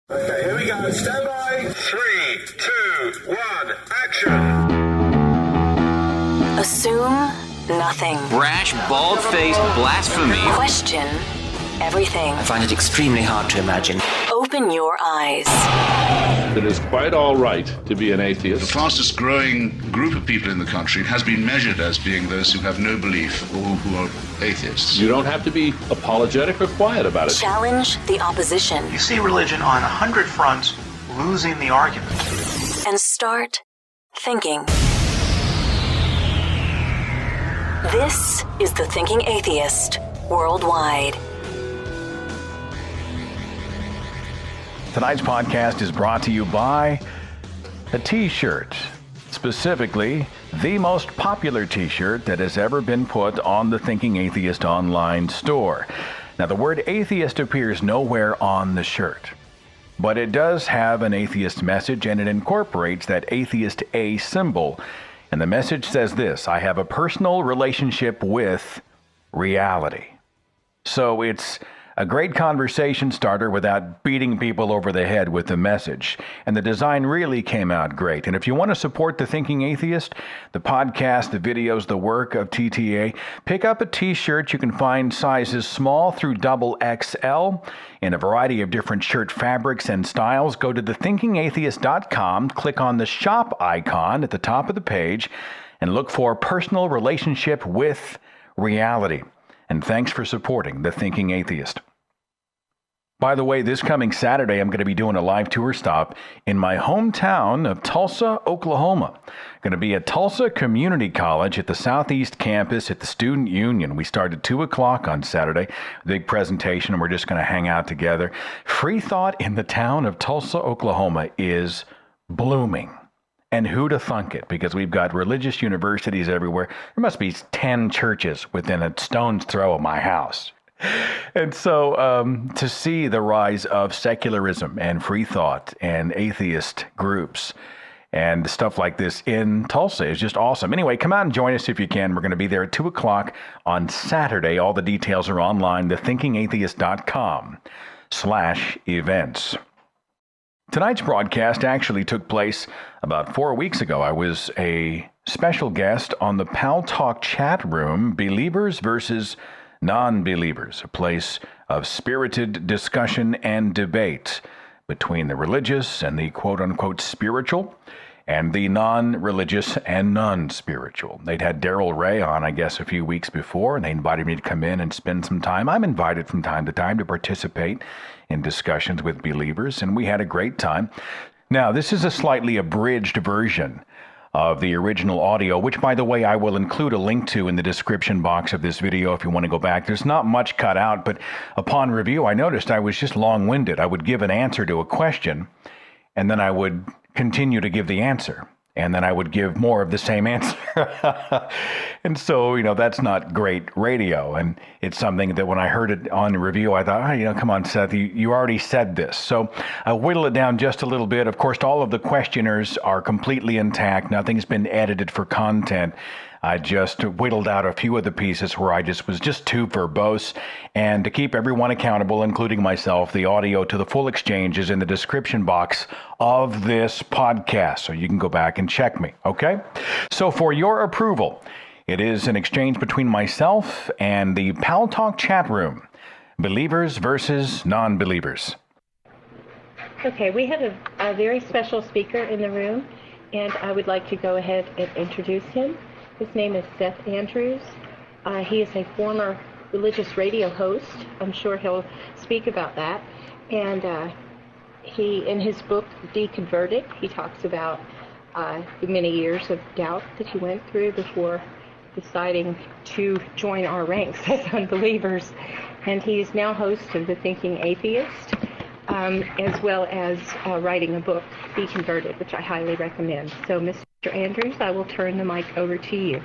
Okay, here we go. Stand by. 3, 2, 1, action. Assume nothing. Brash, bald-faced blasphemy. Question everything. I find it extremely hard to imagine. Open your eyes. It is quite all right to be an atheist. The fastest growing group of people in the country has been measured as being those who have no belief or who are atheists. You don't have to be apologetic or quiet about it. Challenge the opposition. You see religion on 100 fronts losing the argument. And start thinking. This is the Thinking Atheist worldwide. Tonight's podcast is brought to you by a t-shirt, specifically the most popular t-shirt that has ever been put on the Thinking Atheist online store. Now, the word atheist appears nowhere on the shirt, but it does have an atheist message, and it incorporates that atheist A symbol. And the message says this: I have a personal relationship with reality. So it's a great conversation starter without beating people over the head with the message. And the design really came out great. And if you want to support the Thinking Atheist, the podcast, the videos, the work of TTA, pick up a t-shirt. You can find sizes small through XXL in a variety of different shirt fabrics and styles. Go to thethinkingatheist.com, click on the shop icon at the top of the page, and look for Personal Relationship with Reality. And thanks for supporting the Thinking Atheist. By the way, this coming Saturday, I'm going to be doing a live tour stop in my hometown of Tulsa, Oklahoma. I'm going to be at Tulsa Community College at the Southeast Campus at the Student Union. We start at 2 o'clock on Saturday. Big presentation, and we're just going to hang out together. Free thought in the town of Tulsa, Oklahoma is blooming. And who to thunk it, because we've got religious universities everywhere. There must be 10 churches within a stone's throw of my house. And so to see the rise of secularism and free thought and atheist groups and stuff like this in Tulsa is just awesome. Anyway, come out and join us if you can. We're going to be there at 2 o'clock on Saturday. All the details are online, thethinkingatheist.com/events. Tonight's broadcast actually took place about 4 weeks ago. I was a special guest on the PalTalk chat room, Believers versus Non-Believers, a place of spirited discussion and debate between the religious and the quote-unquote spiritual, and the non-religious and non-spiritual. They'd had Daryl Ray on, I guess, a few weeks before, and they invited me to come in and spend some time. I'm invited from time to time to participate in discussions with believers, and we had a great time. Now, this is a slightly abridged version of the original audio, which, by the way, I will include a link to in the description box of this video if you want to go back. There's not much cut out, but upon review, I noticed I was just long-winded. I would give an answer to a question, and then I would continue to give the answer, and then I would give more of the same answer. And so, that's not great radio, and it's something that when I heard it on review, I thought, come on, Seth, you already said this. So I whittle it down just a little bit. Of course, all of the questioners are completely intact. Nothing's been edited for content. I just whittled out a few of the pieces where I was just too verbose. And to keep everyone accountable, including myself, the audio to the full exchange is in the description box of this podcast. So you can go back and check me, okay? So for your approval, it is an exchange between myself and the PalTalk chat room, Believers versus Non-Believers. Okay, we have a very special speaker in the room, and I would like to go ahead and introduce him. His name is Seth Andrews. He is a former religious radio host. I'm sure he'll speak about that. And he, in his book, Deconverted, he talks about the many years of doubt that he went through before deciding to join our ranks as unbelievers. And he is now host of the Thinking Atheist, as well as writing a book, Deconverted, which I highly recommend. So, Mr. Andrews, I will turn the mic over to you.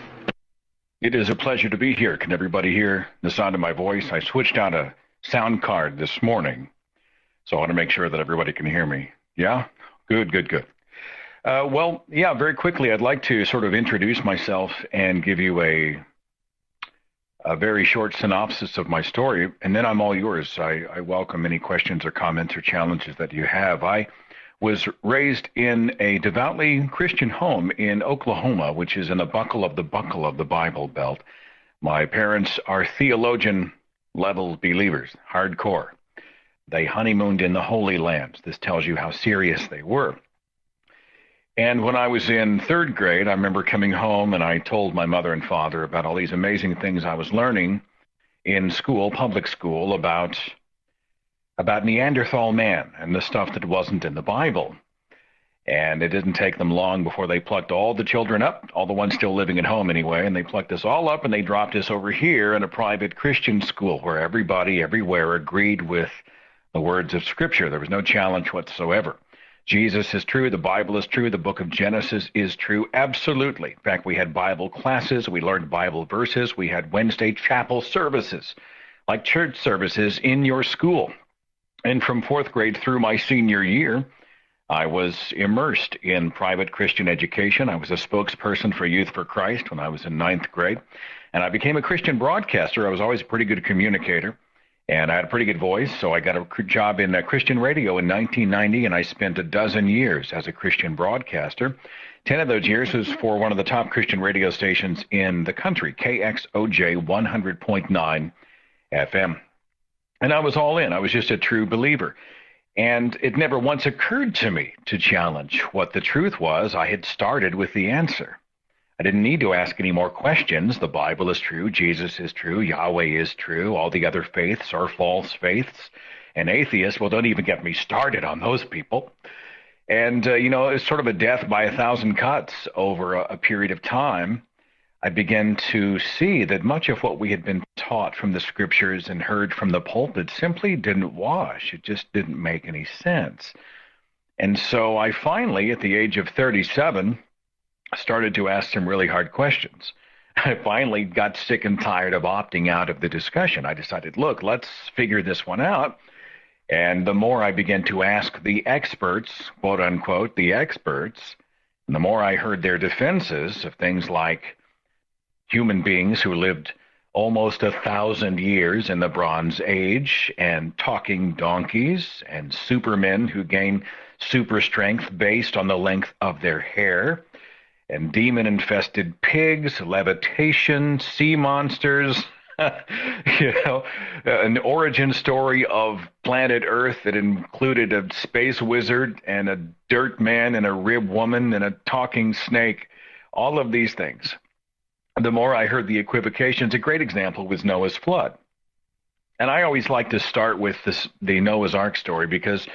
It is a pleasure to be here. Can everybody hear the sound of my voice? I switched out a sound card this morning, so I want to make sure that everybody can hear me. Yeah? Good. Very quickly, I'd like to sort of introduce myself and give you a a very short synopsis of my story, and then I'm all yours. I welcome any questions or comments or challenges that you have. I was raised in a devoutly Christian home in Oklahoma, which is in a buckle of the Bible Belt. My parents are theologian-level believers, hardcore. They honeymooned in the Holy Land. This tells you how serious they were. And when I was in third grade, I remember coming home and I told my mother and father about all these amazing things I was learning in school, public school, about Neanderthal man and the stuff that wasn't in the Bible. And it didn't take them long before they plucked all the children up, all the ones still living at home anyway, and they plucked us all up and they dropped us over here in a private Christian school where everybody everywhere agreed with the words of Scripture. There was no challenge whatsoever. Jesus is true, the Bible is true, the book of Genesis is true, absolutely. In fact, we had Bible classes, we learned Bible verses, we had Wednesday chapel services, like church services in your school. And from fourth grade through my senior year, I was immersed in private Christian education. I was a spokesperson for Youth for Christ when I was in ninth grade, and I became a Christian broadcaster. I was always a pretty good communicator. And I had a pretty good voice, so I got a job in Christian radio in 1990, and I spent a dozen years as a Christian broadcaster. 10 of those years was for one of the top Christian radio stations in the country, KXOJ 100.9 FM. And I was all in. I was just a true believer. And it never once occurred to me to challenge what the truth was. I had started with the answer. I didn't need to ask any more questions. The Bible is true. Jesus is true. Yahweh is true. All the other faiths are false faiths. And atheists, well, don't even get me started on those people. And, it's sort of a death by 1,000 cuts over a period of time. I began to see that much of what we had been taught from the Scriptures and heard from the pulpit simply didn't wash. It just didn't make any sense. And so I finally, at the age of 37, started to ask some really hard questions. I finally got sick and tired of opting out of the discussion. I decided, look, let's figure this one out. And the more I began to ask the experts, quote unquote, the experts, and the more I heard their defenses of things like human beings who lived almost 1,000 years in the Bronze Age, and talking donkeys, and supermen who gain super strength based on the length of their hair, and demon-infested pigs, levitation, sea monsters, an origin story of planet Earth that included a space wizard and a dirt man and a rib woman and a talking snake, all of these things. The more I heard the equivocations, a great example was Noah's flood. And I always like to start with the Noah's Ark story, because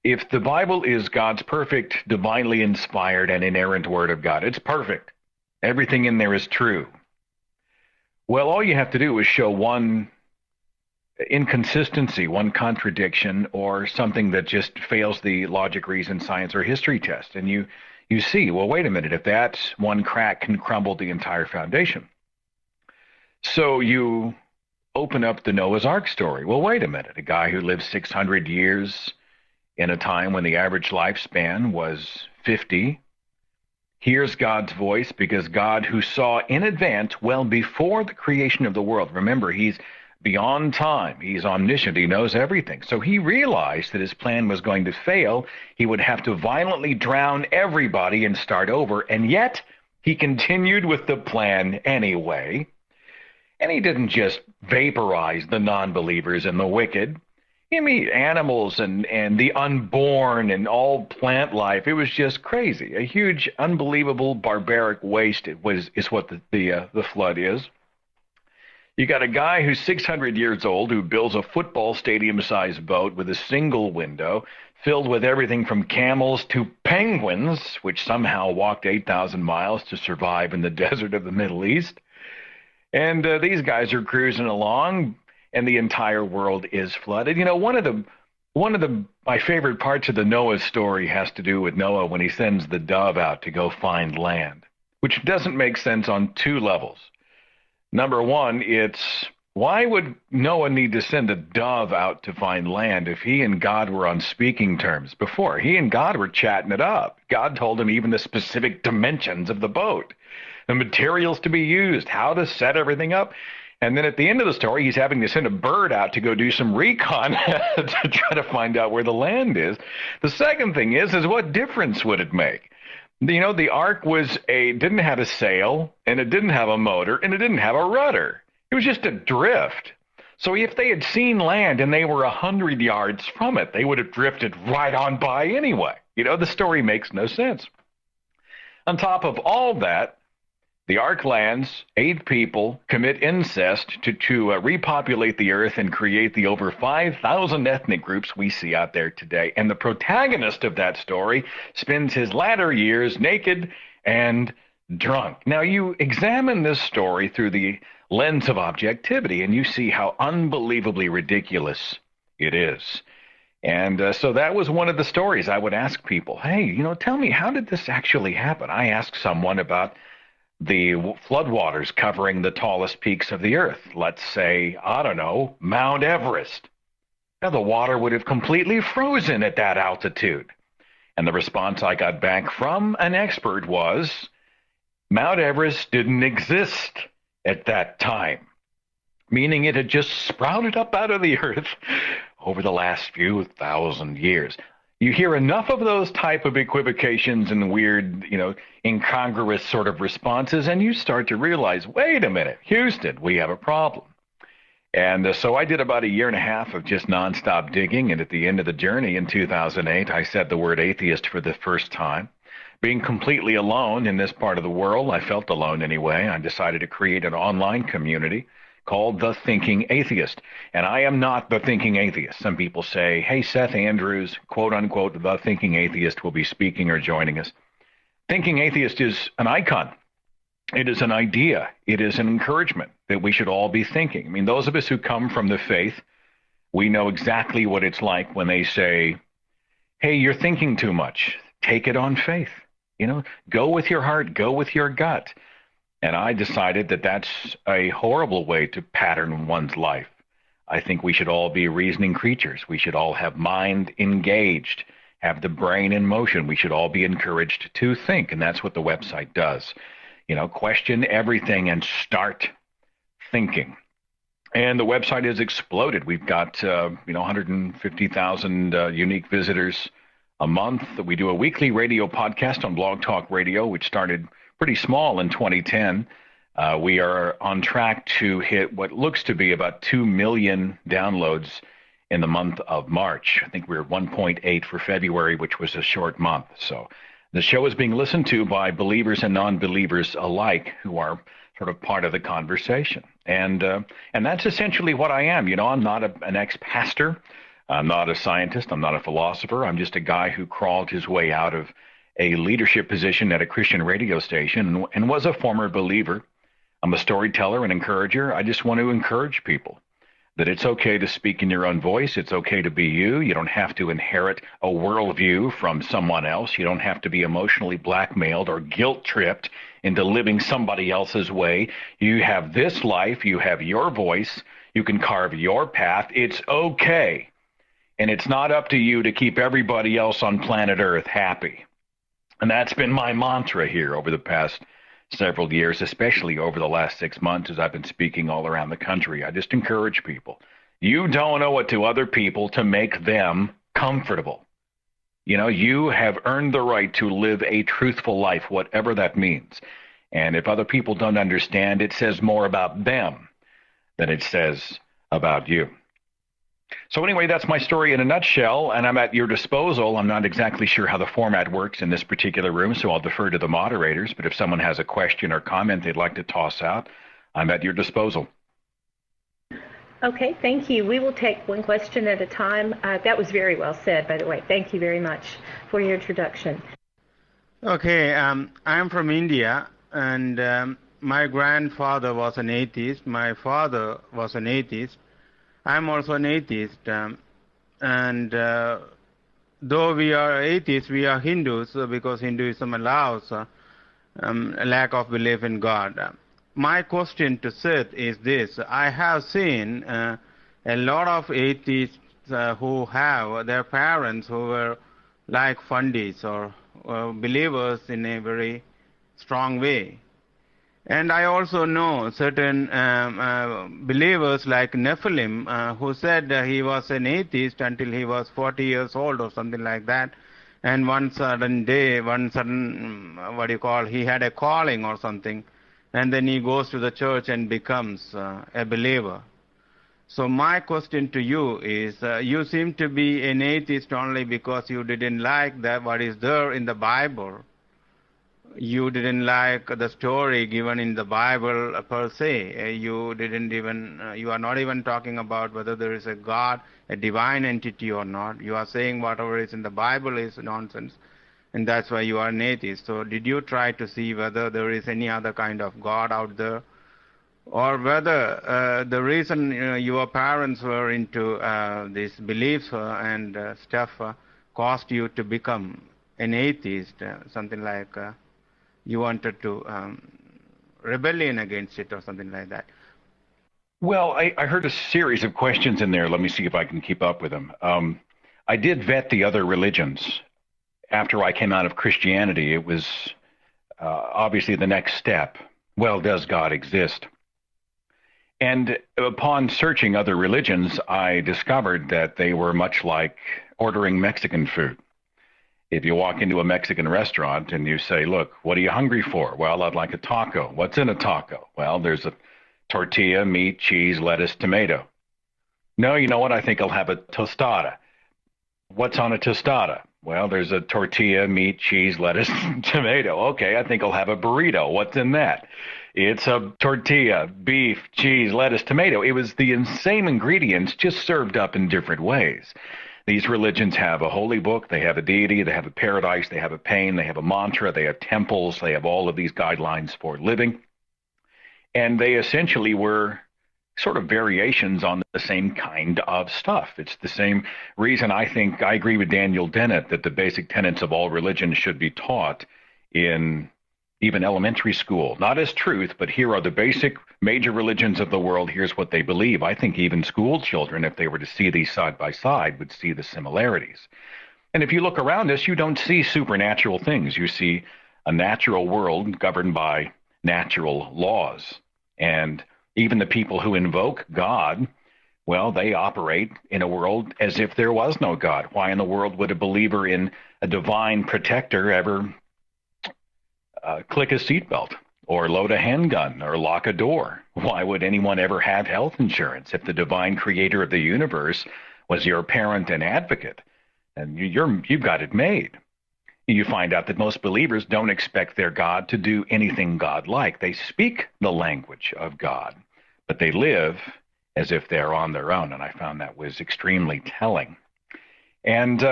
if the Bible is God's perfect, divinely inspired, and inerrant Word of God, it's perfect. Everything in there is true. Well, all you have to do is show one inconsistency, one contradiction, or something that just fails the logic, reason, science, or history test. And you see, well, wait a minute, if that one crack can crumble the entire foundation. So you open up the Noah's Ark story. Well, wait a minute, a guy who lived 600 years in a time when the average lifespan was 50, hears God's voice because God, who saw in advance, well before the creation of the world, remember, he's beyond time, he's omniscient, he knows everything. So he realized that his plan was going to fail. He would have to violently drown everybody and start over, and yet he continued with the plan anyway. And he didn't just vaporize the non-believers and the wicked. You meet animals and the unborn and all plant life. It was just crazy. A huge, unbelievable, barbaric waste is what the flood is. You got a guy who's 600 years old who builds a football stadium-sized boat with a single window filled with everything from camels to penguins, which somehow walked 8,000 miles to survive in the desert of the Middle East. And these guys are cruising along, and the entire world is flooded. You know, one of my favorite parts of the Noah story has to do with Noah when he sends the dove out to go find land, which doesn't make sense on two levels. Number one, it's why would Noah need to send a dove out to find land if he and God were on speaking terms before? He and God were chatting it up. God told him even the specific dimensions of the boat, the materials to be used, how to set everything up. And then at the end of the story, he's having to send a bird out to go do some recon to try to find out where the land is. The second thing is what difference would it make? You know, the ark didn't have a sail, and it didn't have a motor, and it didn't have a rudder. It was just adrift. So if they had seen land and they were 100 yards from it, they would have drifted right on by anyway. You know, the story makes no sense. On top of all that, the ark lands, 8 people, commit incest to repopulate the earth and create the over 5,000 ethnic groups we see out there today. And the protagonist of that story spends his latter years naked and drunk. Now, you examine this story through the lens of objectivity, and you see how unbelievably ridiculous it is. And so that was one of the stories I would ask people. Hey, you know, tell me, how did this actually happen? I asked someone about the floodwaters covering the tallest peaks of the earth. Let's say, I don't know, Mount Everest. Now, the water would have completely frozen at that altitude. And the response I got back from an expert was, Mount Everest didn't exist at that time, meaning it had just sprouted up out of the earth over the last few thousand years. You hear enough of those type of equivocations and weird, you know, incongruous sort of responses, and you start to realize, wait a minute, Houston, we have a problem. And so I did about a year and a half of just nonstop digging, and at the end of the journey in 2008, I said the word atheist for the first time. Being completely alone in this part of the world, I felt alone anyway, I decided to create an online community called the Thinking Atheist. And I am not the Thinking Atheist. Some people say, hey, Seth Andrews, quote unquote, the Thinking Atheist, will be speaking or joining us. Thinking Atheist is an icon. It is an idea. It is an encouragement that we should all be thinking. I mean, those of us who come from the faith, we know exactly what it's like when they say, hey, you're thinking too much. Take it on faith. You know, go with your heart, go with your gut. And I decided that that's a horrible way to pattern one's life. I think we should all be reasoning creatures. We should all have mind engaged, have the brain in motion. We should all be encouraged to think, and that's what the website does. You know, question everything and start thinking. And the website has exploded. We've got, 150,000 unique visitors a month. We do a weekly radio podcast on Blog Talk Radio, which started pretty small in 2010. We are on track to hit what looks to be about 2 million downloads in the month of March. I think we're at 1.8 for February, which was a short month. So the show is being listened to by believers and non-believers alike who are sort of part of the conversation. And that's essentially what I am. You know, I'm not an ex-pastor. I'm not a scientist. I'm not a philosopher. I'm just a guy who crawled his way out of a leadership position at a Christian radio station and was a former believer. I'm a storyteller and encourager. I just want to encourage people that it's okay to speak in your own voice. It's okay to be you. You don't have to inherit a worldview from someone else. You don't have to be emotionally blackmailed or guilt-tripped into living somebody else's way. You have this life. You have your voice. You can carve your path. It's okay. And it's not up to you to keep everybody else on planet Earth happy. And that's been my mantra here over the past several years, especially over the last 6 months as I've been speaking all around the country. I just encourage people. You don't owe it to other people to make them comfortable. You know, you have earned the right to live a truthful life, whatever that means. And if other people don't understand, it says more about them than it says about you. So anyway, that's my story in a nutshell, and I'm at your disposal. I'm not exactly sure how the format works in this particular room, so I'll defer to the moderators. But if someone has a question or comment they'd like to toss out, I'm at your disposal. Okay, thank you. We will take one question at a time. That was very well said, by the way. Thank you very much for your introduction. Okay, I'm from India, and my grandfather was an atheist. My father was an atheist. I'm also an atheist, and though we are atheists, we are Hindus because Hinduism allows a lack of belief in God. My question to Seth is this. I have seen a lot of atheists who have their parents who were like fundis or believers in a very strong way. And I also know certain believers like Nephilim who said he was an atheist until he was 40 years old or something like that. And one sudden day, he had a calling or something. And then he goes to the church and becomes a believer. So my question to you is, you seem to be an atheist only because you didn't like that what is there in the Bible. You didn't like the story given in the Bible per se. You are not even talking about whether there is a God, a divine entity or not. You are saying whatever is in the Bible is nonsense, and that's why you are an atheist. So did you try to see whether there is any other kind of God out there, or whether the reason your parents were into these beliefs and stuff caused you to become an atheist, something like you wanted to rebellion against it or something like that? Well, I heard a series of questions in there. Let me see if I can keep up with them. I did vet the other religions. After I came out of Christianity, it was obviously the next step. Well, does God exist? And upon searching other religions, I discovered that they were much like ordering Mexican food. If you walk into a Mexican restaurant and you say, look, what are you hungry for? Well, I'd like a taco. What's in a taco? Well, there's a tortilla, meat, cheese, lettuce, tomato. No, you know what? I think I'll have a tostada. What's on a tostada? Well, there's a tortilla, meat, cheese, lettuce, tomato. Okay, I think I'll have a burrito. What's in that? It's a tortilla, beef, cheese, lettuce, tomato. It was the same ingredients, just served up in different ways. These religions have a holy book, they have a deity, they have a paradise, they have a pain, they have a mantra, they have temples, they have all of these guidelines for living. And they essentially were sort of variations on the same kind of stuff. It's the same reason I think I agree with Daniel Dennett that the basic tenets of all religions should be taught in even elementary school, not as truth, but here are the basic major religions of the world. Here's what they believe. I think even school children, if they were to see these side by side, would see the similarities. And if you look around us, you don't see supernatural things. You see a natural world governed by natural laws. And even the people who invoke God, well, they operate in a world as if there was no God. Why in the world would a believer in a divine protector ever click a seatbelt or load a handgun or lock a door? Why would anyone ever have health insurance if the divine creator of the universe was your parent and advocate? And you've got it made. You find out that most believers don't expect their God to do anything God-like. They speak the language of God, but they live as if they're on their own. And I found that was extremely telling. And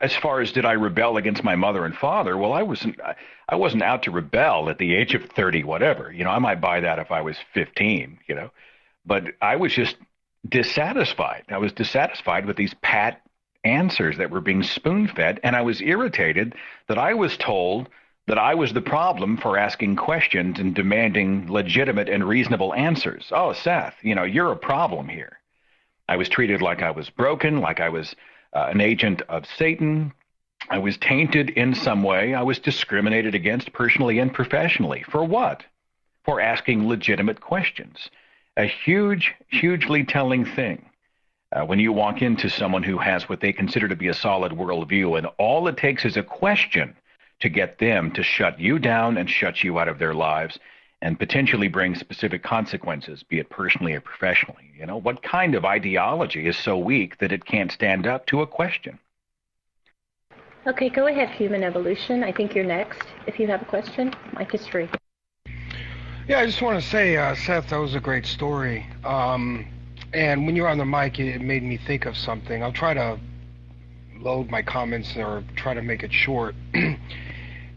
as far as did I rebel against my mother and father? Well, I wasn't out to rebel at the age of 30, whatever. I might buy that if I was 15, but I was just dissatisfied. I was dissatisfied with these pat answers that were being spoon-fed, and I was irritated that I was told that I was the problem for asking questions and demanding legitimate and reasonable answers. Oh, Seth, you're a problem here. I was treated like I was broken, like I was an agent of Satan. I was tainted in some way. I was discriminated against personally and professionally. For what? For asking legitimate questions. A hugely telling thing. When you walk into someone who has what they consider to be a solid worldview, and all it takes is a question to get them to shut you down and shut you out of their lives and potentially bring specific consequences, be it personally or professionally. What kind of ideology is so weak that it can't stand up to a question? Okay, go ahead, Human Evolution. I think you're next. If you have a question, mic is free. Yeah, I just want to say, Seth, that was a great story. And when you were on the mic, it made me think of something. I'll try to load my comments or try to make it short. In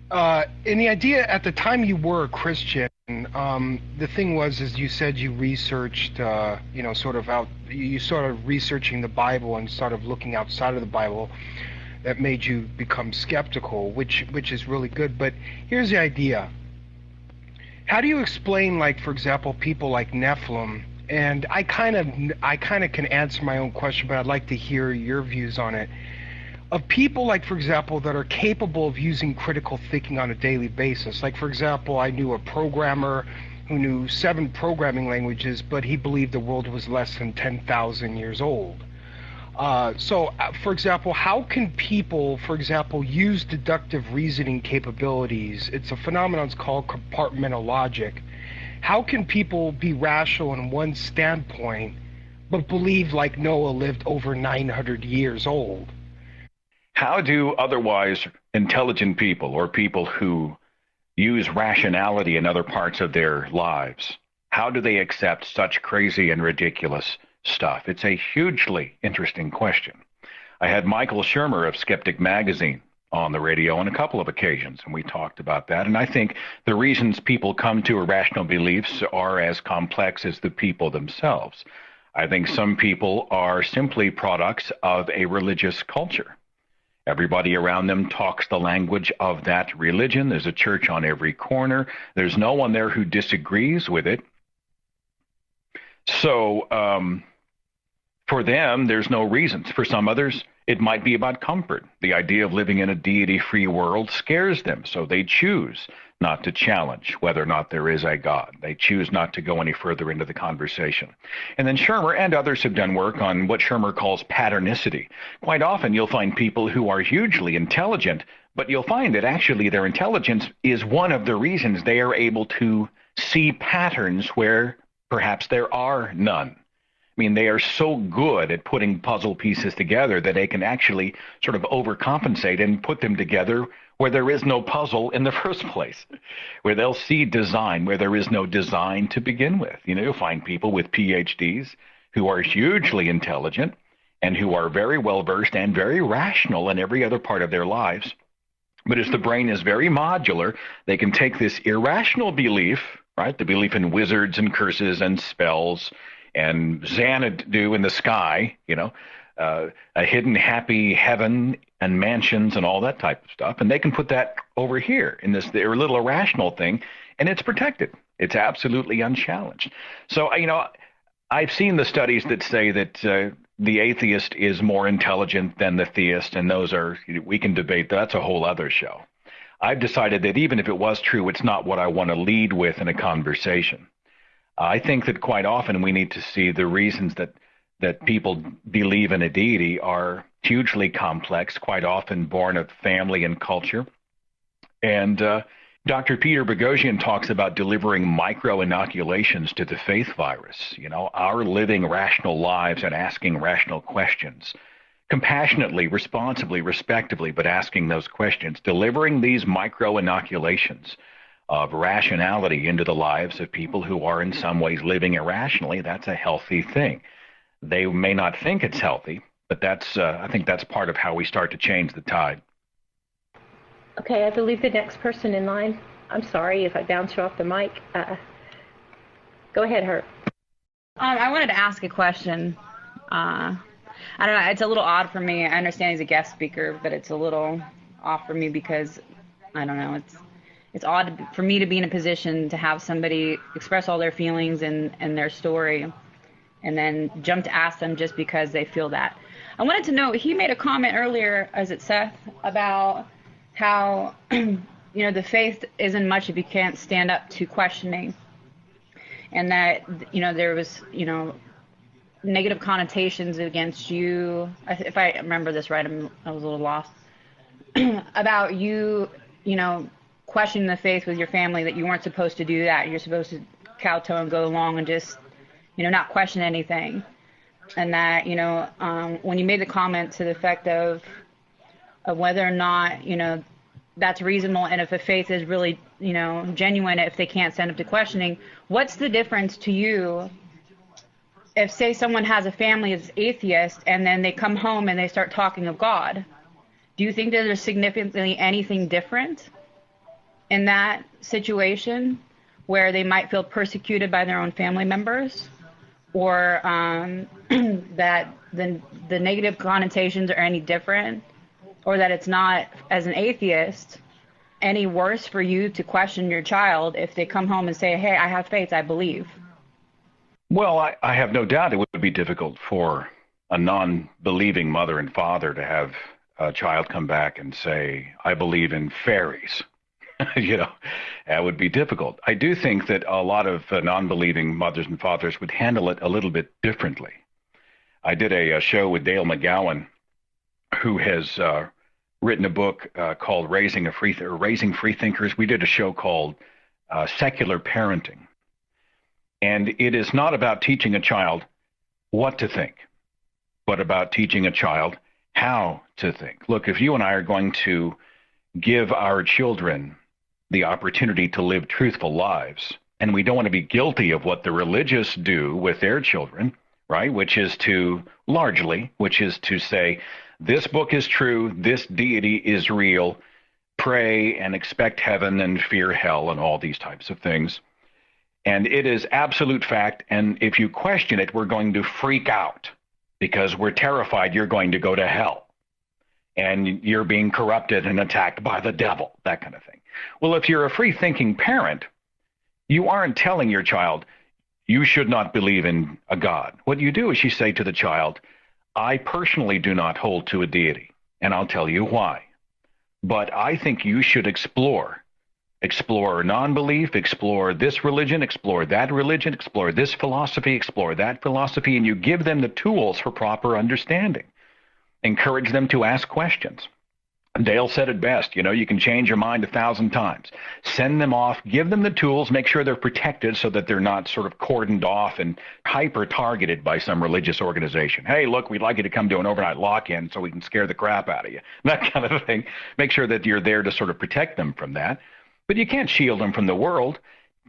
the idea, at the time you were a Christian, the thing was, as you said, you researched, you started researching the Bible and started looking outside of the Bible. That made you become skeptical, which is really good. But here's the idea. How do you explain, like, for example, people like Nephilim? And I kind of can answer my own question, but I'd like to hear your views on it. of people, like, for example, that are capable of using critical thinking on a daily basis. Like, for example, I knew a programmer who knew 7 programming languages, but he believed the world was less than 10,000 years old. For example, how can people, for example, use deductive reasoning capabilities? It's a phenomenon called compartmental logic. How can people be rational in one standpoint, but believe like Noah lived over 900 years old? How do otherwise intelligent people, or people who use rationality in other parts of their lives, how do they accept such crazy and ridiculous stuff? It's a hugely interesting question. I had Michael Shermer of Skeptic Magazine on the radio on a couple of occasions, and we talked about that. And I think the reasons people come to irrational beliefs are as complex as the people themselves. I think some people are simply products of a religious culture. Everybody around them talks the language of that religion. There's a church on every corner. There's no one there who disagrees with it. So for them, there's no reasons. For some others, it might be about comfort. The idea of living in a deity-free world scares them, so they choose not to challenge whether or not there is a God. They choose not to go any further into the conversation. And then Shermer and others have done work on what Shermer calls patternicity. Quite often you'll find people who are hugely intelligent, but you'll find that actually their intelligence is one of the reasons they are able to see patterns where perhaps there are none. I mean, they are so good at putting puzzle pieces together that they can actually sort of overcompensate and put them together where there is no puzzle in the first place, where they'll see design where there is no design to begin with. You know, you'll find people with PhDs who are hugely intelligent and who are very well-versed and very rational in every other part of their lives. But as the brain is very modular, they can take this irrational belief, right, the belief in wizards and curses and spells and Xanadu in the sky, you know, a hidden happy heaven and mansions and all that type of stuff. And they can put that over here in this their little irrational thing, and it's protected. It's absolutely unchallenged. So, you know, I've seen the studies that say that the atheist is more intelligent than the theist, and those are, we can debate. That's a whole other show. I've decided that even if it was true, it's not what I want to lead with in a conversation. I think that quite often we need to see the reasons that people believe in a deity are hugely complex, quite often born of family and culture. And Dr. Peter Boghossian talks about delivering micro-inoculations to the faith virus, you know, our living rational lives and asking rational questions, compassionately, responsibly, respectively, but asking those questions, delivering these micro-inoculations of rationality into the lives of people who are in some ways living irrationally. That's a healthy thing. They may not think it's healthy, but that's I think that's part of how we start to change the tide. Okay, I believe the next person in line. I'm sorry if I bounce you off the mic. Go ahead, Hurt. I wanted to ask a question. I don't know, it's a little odd for me. I understand he's a guest speaker, but it's a little off for me because, I don't know, it's odd for me to be in a position to have somebody express all their feelings and their story and then jump to ask them just because they feel that. I wanted to know, he made a comment earlier, is it Seth, about how, you know, the faith isn't much if you can't stand up to questioning. And that, you know, there was, you know, negative connotations against you. If I remember this right, I was a little lost. About you, you know, questioning the faith with your family, that you weren't supposed to do that. You're supposed to kowtow and go along and just, you know, not question anything. And that, you know, when you made the comment to the effect of whether or not, you know, that's reasonable, and if a faith is really, you know, genuine, if they can't stand up to questioning, what's the difference to you if, say, someone has a family that's atheist and then they come home and they start talking of God? Do you think that there's significantly anything different in that situation where they might feel persecuted by their own family members, or that the negative connotations are any different, or that it's not, as an atheist, any worse for you to question your child if they come home and say, hey, I have faith, I believe? Well, I have no doubt it would be difficult for a non-believing mother and father to have a child come back and say, I believe in fairies. That would be difficult. I do think that a lot of non-believing mothers and fathers would handle it a little bit differently. I did a show with Dale McGowan, who has written a book called Raising Free Thinkers. We did a show called Secular Parenting. And it is not about teaching a child what to think, but about teaching a child how to think. Look, if you and I are going to give our children the opportunity to live truthful lives, and we don't want to be guilty of what the religious do with their children, right, which is to say, this book is true, this deity is real, pray and expect heaven and fear hell and all these types of things. And it is absolute fact, and if you question it, we're going to freak out because we're terrified you're going to go to hell and you're being corrupted and attacked by the devil, that kind of thing. Well, if you're a free-thinking parent, you aren't telling your child, you should not believe in a God. What you do is you say to the child, I personally do not hold to a deity, and I'll tell you why. But I think you should explore non-belief, explore this religion, explore that religion, explore this philosophy, explore that philosophy, and you give them the tools for proper understanding. Encourage them to ask questions. Dale said it best, you can change your mind 1,000 times. Send them off, give them the tools, make sure they're protected so that they're not sort of cordoned off and hyper-targeted by some religious organization. Hey, look, we'd like you to come to an overnight lock-in so we can scare the crap out of you. That kind of thing. Make sure that you're there to sort of protect them from that. But you can't shield them from the world.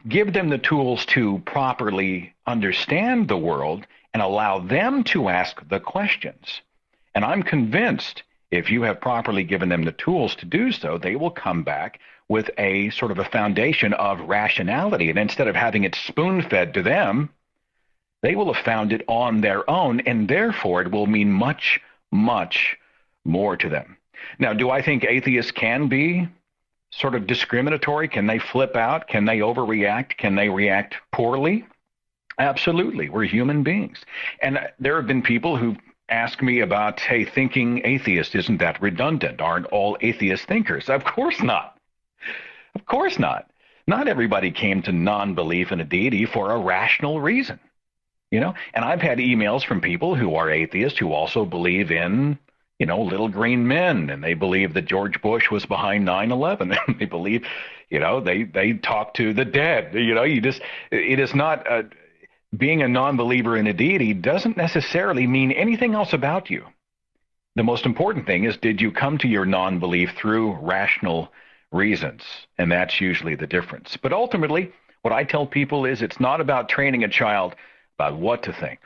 Give them the tools to properly understand the world and allow them to ask the questions. And I'm convinced if you have properly given them the tools to do so, they will come back with a sort of a foundation of rationality. And instead of having it spoon-fed to them, they will have found it on their own, and therefore it will mean much, much more to them. Now, do I think atheists can be sort of discriminatory? Can they flip out? Can they overreact? Can they react poorly? Absolutely. We're human beings. And there have been people who ask me about, hey, thinking atheist, isn't that redundant? Aren't all atheists thinkers? Of course not. Of course not. Not everybody came to non-belief in a deity for a rational reason. And I've had emails from people who are atheists who also believe in little green men, and they believe that George Bush was behind 9/11. And they believe, they talk to the dead. It is not being a non-believer in a deity doesn't necessarily mean anything else about you. The most important thing is, did you come to your non-belief through rational reasons? And that's usually the difference. But ultimately, what I tell people is it's not about training a child about what to think.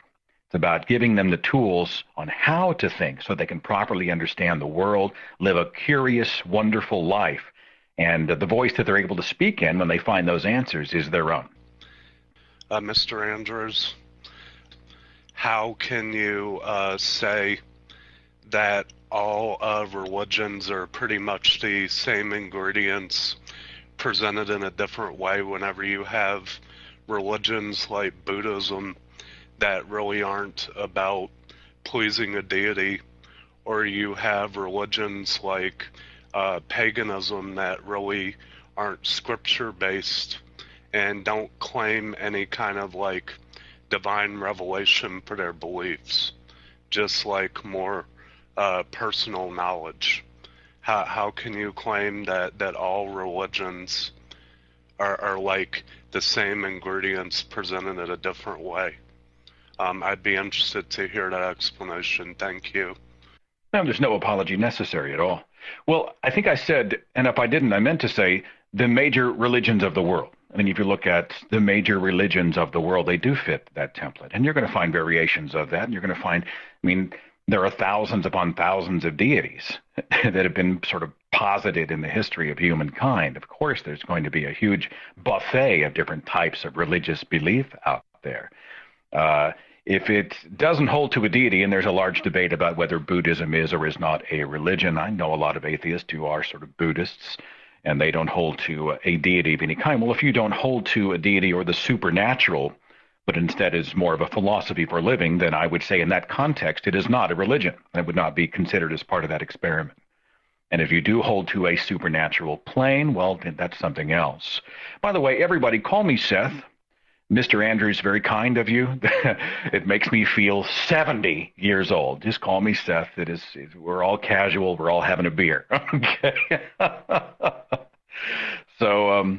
It's about giving them the tools on how to think so they can properly understand the world, live a curious, wonderful life. And the voice that they're able to speak in when they find those answers is their own. Mr. Andrews, how can you say that all religions are pretty much the same ingredients presented in a different way whenever you have religions like Buddhism that really aren't about pleasing a deity, or you have religions like paganism that really aren't scripture-based and don't claim any kind of like divine revelation for their beliefs, just like more personal knowledge. How can you claim that all religions are like the same ingredients presented in a different way? I'd be interested to hear that explanation. Thank you. No, there's no apology necessary at all. Well, I think I said, and if I didn't, I meant to say the major religions of the world. I mean, if you look at the major religions of the world, they do fit that template. And you're going to find variations of that. And you're going to find, there are thousands upon thousands of deities that have been sort of posited in the history of humankind. Of course, there's going to be a huge buffet of different types of religious belief out there. If it doesn't hold to a deity, and there's a large debate about whether Buddhism is or is not a religion. I know a lot of atheists who are sort of Buddhists, and they don't hold to a deity of any kind. Well, if you don't hold to a deity or the supernatural but instead is more of a philosophy for living, then I would say in that context it is not a religion. It would not be considered as part of that experiment. And if you do hold to a supernatural plane, well, then that's something else. By the way, everybody call me Seth. Mr. Andrews, very kind of you. It makes me feel 70 years old. Just call me Seth. We're all casual. We're all having a beer. Okay. So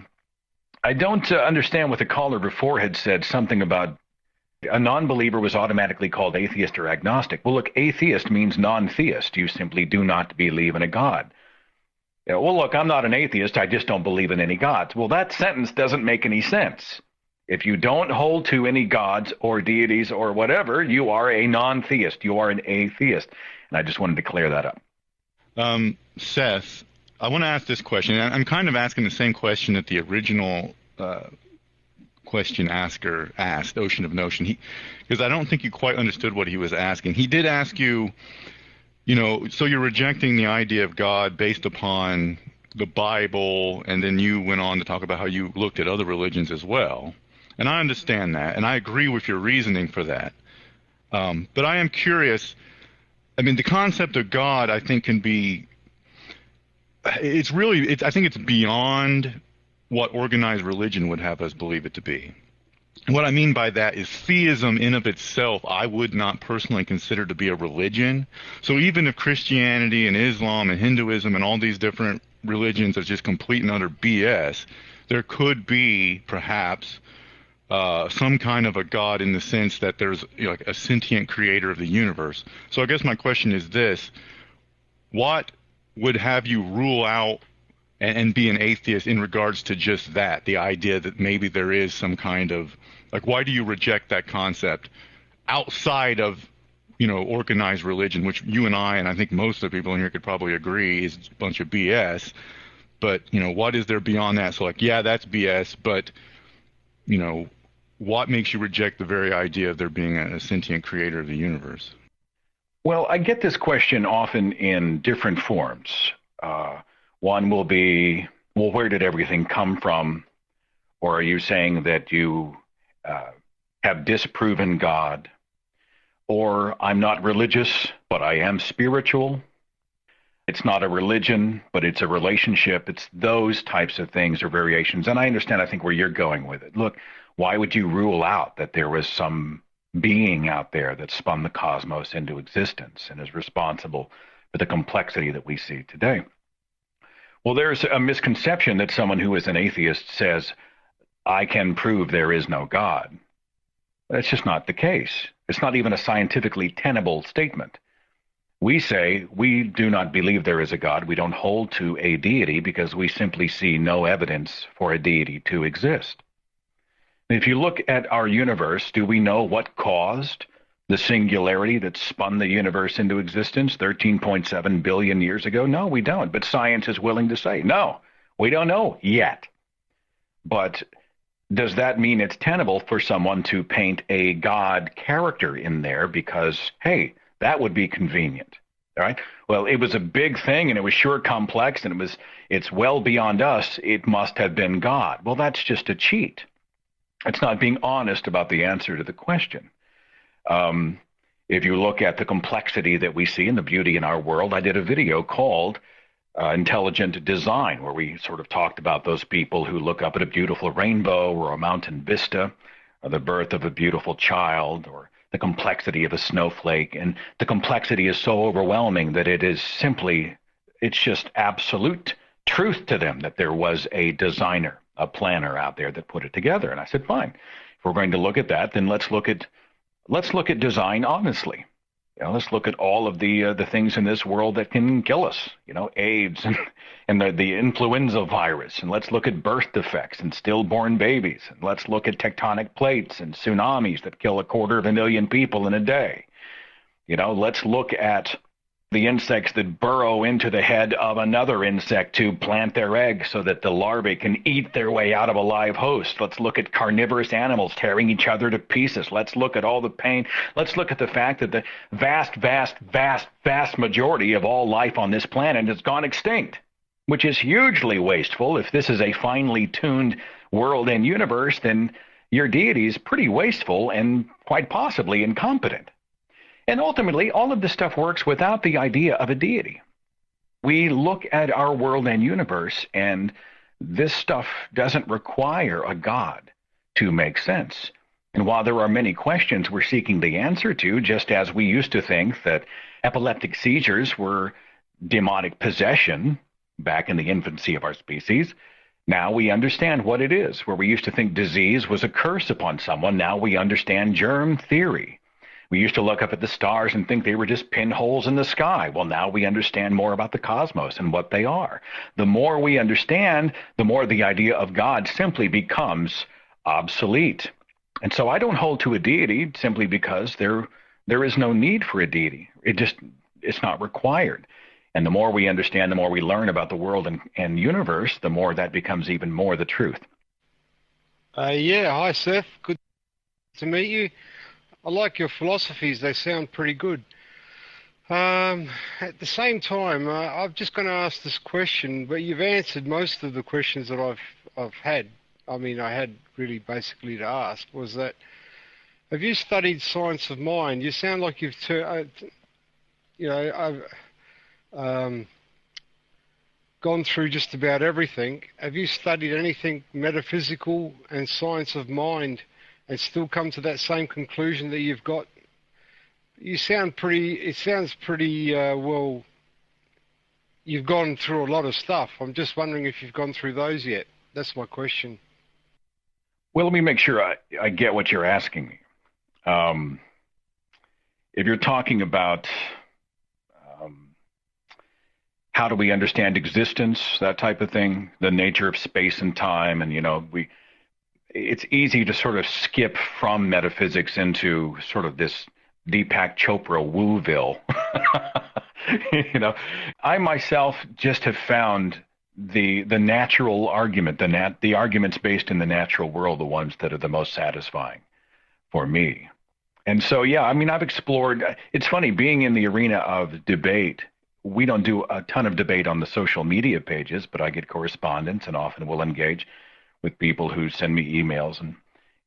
I don't understand what the caller before had said, something about a non-believer was automatically called atheist or agnostic. Well, look, atheist means non-theist. You simply do not believe in a God. Yeah, well, look, I'm not an atheist. I just don't believe in any gods. Well, that sentence doesn't make any sense. If you don't hold to any gods or deities or whatever, you are a non-theist. You are an atheist. And I just wanted to clear that up. Seth, I want to ask this question. I'm kind of asking the same question that the original question asker asked, Ocean of Notion, because I don't think you quite understood what he was asking. He did ask you, so you're rejecting the idea of God based upon the Bible, and then you went on to talk about how you looked at other religions as well. And I understand that, and I agree with your reasoning for that. But I am curious, the concept of God, I think, can be, I think it's beyond what organized religion would have us believe it to be. And what I mean by that is theism in of itself, I would not personally consider to be a religion. So even if Christianity and Islam and Hinduism and all these different religions are just complete and utter BS, there could be perhaps some kind of a God in the sense that there's like a sentient creator of the universe. So I guess my question is this: what would have you rule out and be an atheist in regards to just that, the idea that maybe there is some kind of, like, why do you reject that concept outside of, organized religion, which you and I think most of the people in here could probably agree is a bunch of BS. But, what is there beyond that? So, that's BS, but, what makes you reject the very idea of there being a sentient creator of the universe? Well, I get this question often in different forms. One will be, well, where did everything come from? Or are you saying that you have disproven God? Or I'm not religious, but I am spiritual. It's not a religion, but it's a relationship. It's those types of things or variations. And I understand, I think, where you're going with it. Look, why would you rule out that there was some being out there that spun the cosmos into existence and is responsible for the complexity that we see today? Well, there's a misconception that someone who is an atheist says, I can prove there is no God. That's just not the case. It's not even a scientifically tenable statement. We say we do not believe there is a God. We don't hold to a deity because we simply see no evidence for a deity to exist. If you look at our universe, do we know what caused the singularity that spun the universe into existence 13.7 billion years ago? No, we don't. But science is willing to say, no, we don't know yet. But does that mean it's tenable for someone to paint a God character in there because, hey, that would be convenient, all right? Well, it was a big thing, and it was sure complex, and it's well beyond us. It must have been God. Well, that's just a cheat. It's not being honest about the answer to the question. If you look at the complexity that we see and the beauty in our world, I did a video called Intelligent Design, where we sort of talked about those people who look up at a beautiful rainbow or a mountain vista, or the birth of a beautiful child, or the complexity of a snowflake. And the complexity is so overwhelming that it's just absolute truth to them that there was a designer, a planner out there that put it together. And I said, fine, if we're going to look at that, then let's look at design honestly. Let's look at all of the things in this world that can kill us, AIDS and the influenza virus. And let's look at birth defects and stillborn babies. And let's look at tectonic plates and tsunamis that kill 250,000 people in a day. Let's look at the insects that burrow into the head of another insect to plant their eggs so that the larvae can eat their way out of a live host. Let's look at carnivorous animals tearing each other to pieces. Let's look at all the pain. Let's look at the fact that the vast majority of all life on this planet has gone extinct, which is hugely wasteful. If this is a finely tuned world and universe, then your deity is pretty wasteful and quite possibly incompetent. And ultimately, all of this stuff works without the idea of a deity. We look at our world and universe, and this stuff doesn't require a God to make sense. And while there are many questions we're seeking the answer to, just as we used to think that epileptic seizures were demonic possession back in the infancy of our species, now we understand what it is. Where we used to think disease was a curse upon someone, now we understand germ theory. We used to look up at the stars and think they were just pinholes in the sky. Well, now we understand more about the cosmos and what they are. The more we understand, the more the idea of God simply becomes obsolete. And so I don't hold to a deity simply because there is no need for a deity. It's not required. And the more we understand, the more we learn about the world and universe, the more that becomes even more the truth. Yeah, hi Seth. Good to meet you. I like your philosophies. They sound pretty good. At the same time, I'm just going to ask this question, but you've answered most of the questions that I've had. I mean, I had really basically to ask was that, have you studied science of mind? You sound like you've, gone through just about everything. Have you studied anything metaphysical and science of mind and still come to that same conclusion that you've got? It sounds pretty, well, you've gone through a lot of stuff. I'm just wondering if you've gone through those yet. That's my question. Well, let me make sure I get what you're asking me. If you're talking about how do we understand existence, that type of thing, the nature of space and time, and it's easy to sort of skip from metaphysics into sort of this Deepak Chopra wooville. I myself just have found the natural argument, the arguments based in the natural world, the ones that are the most satisfying for me. And so, yeah, I mean, I've explored. It's funny, being in the arena of debate. We don't do a ton of debate on the social media pages, but I get correspondence and often will engage with people who send me emails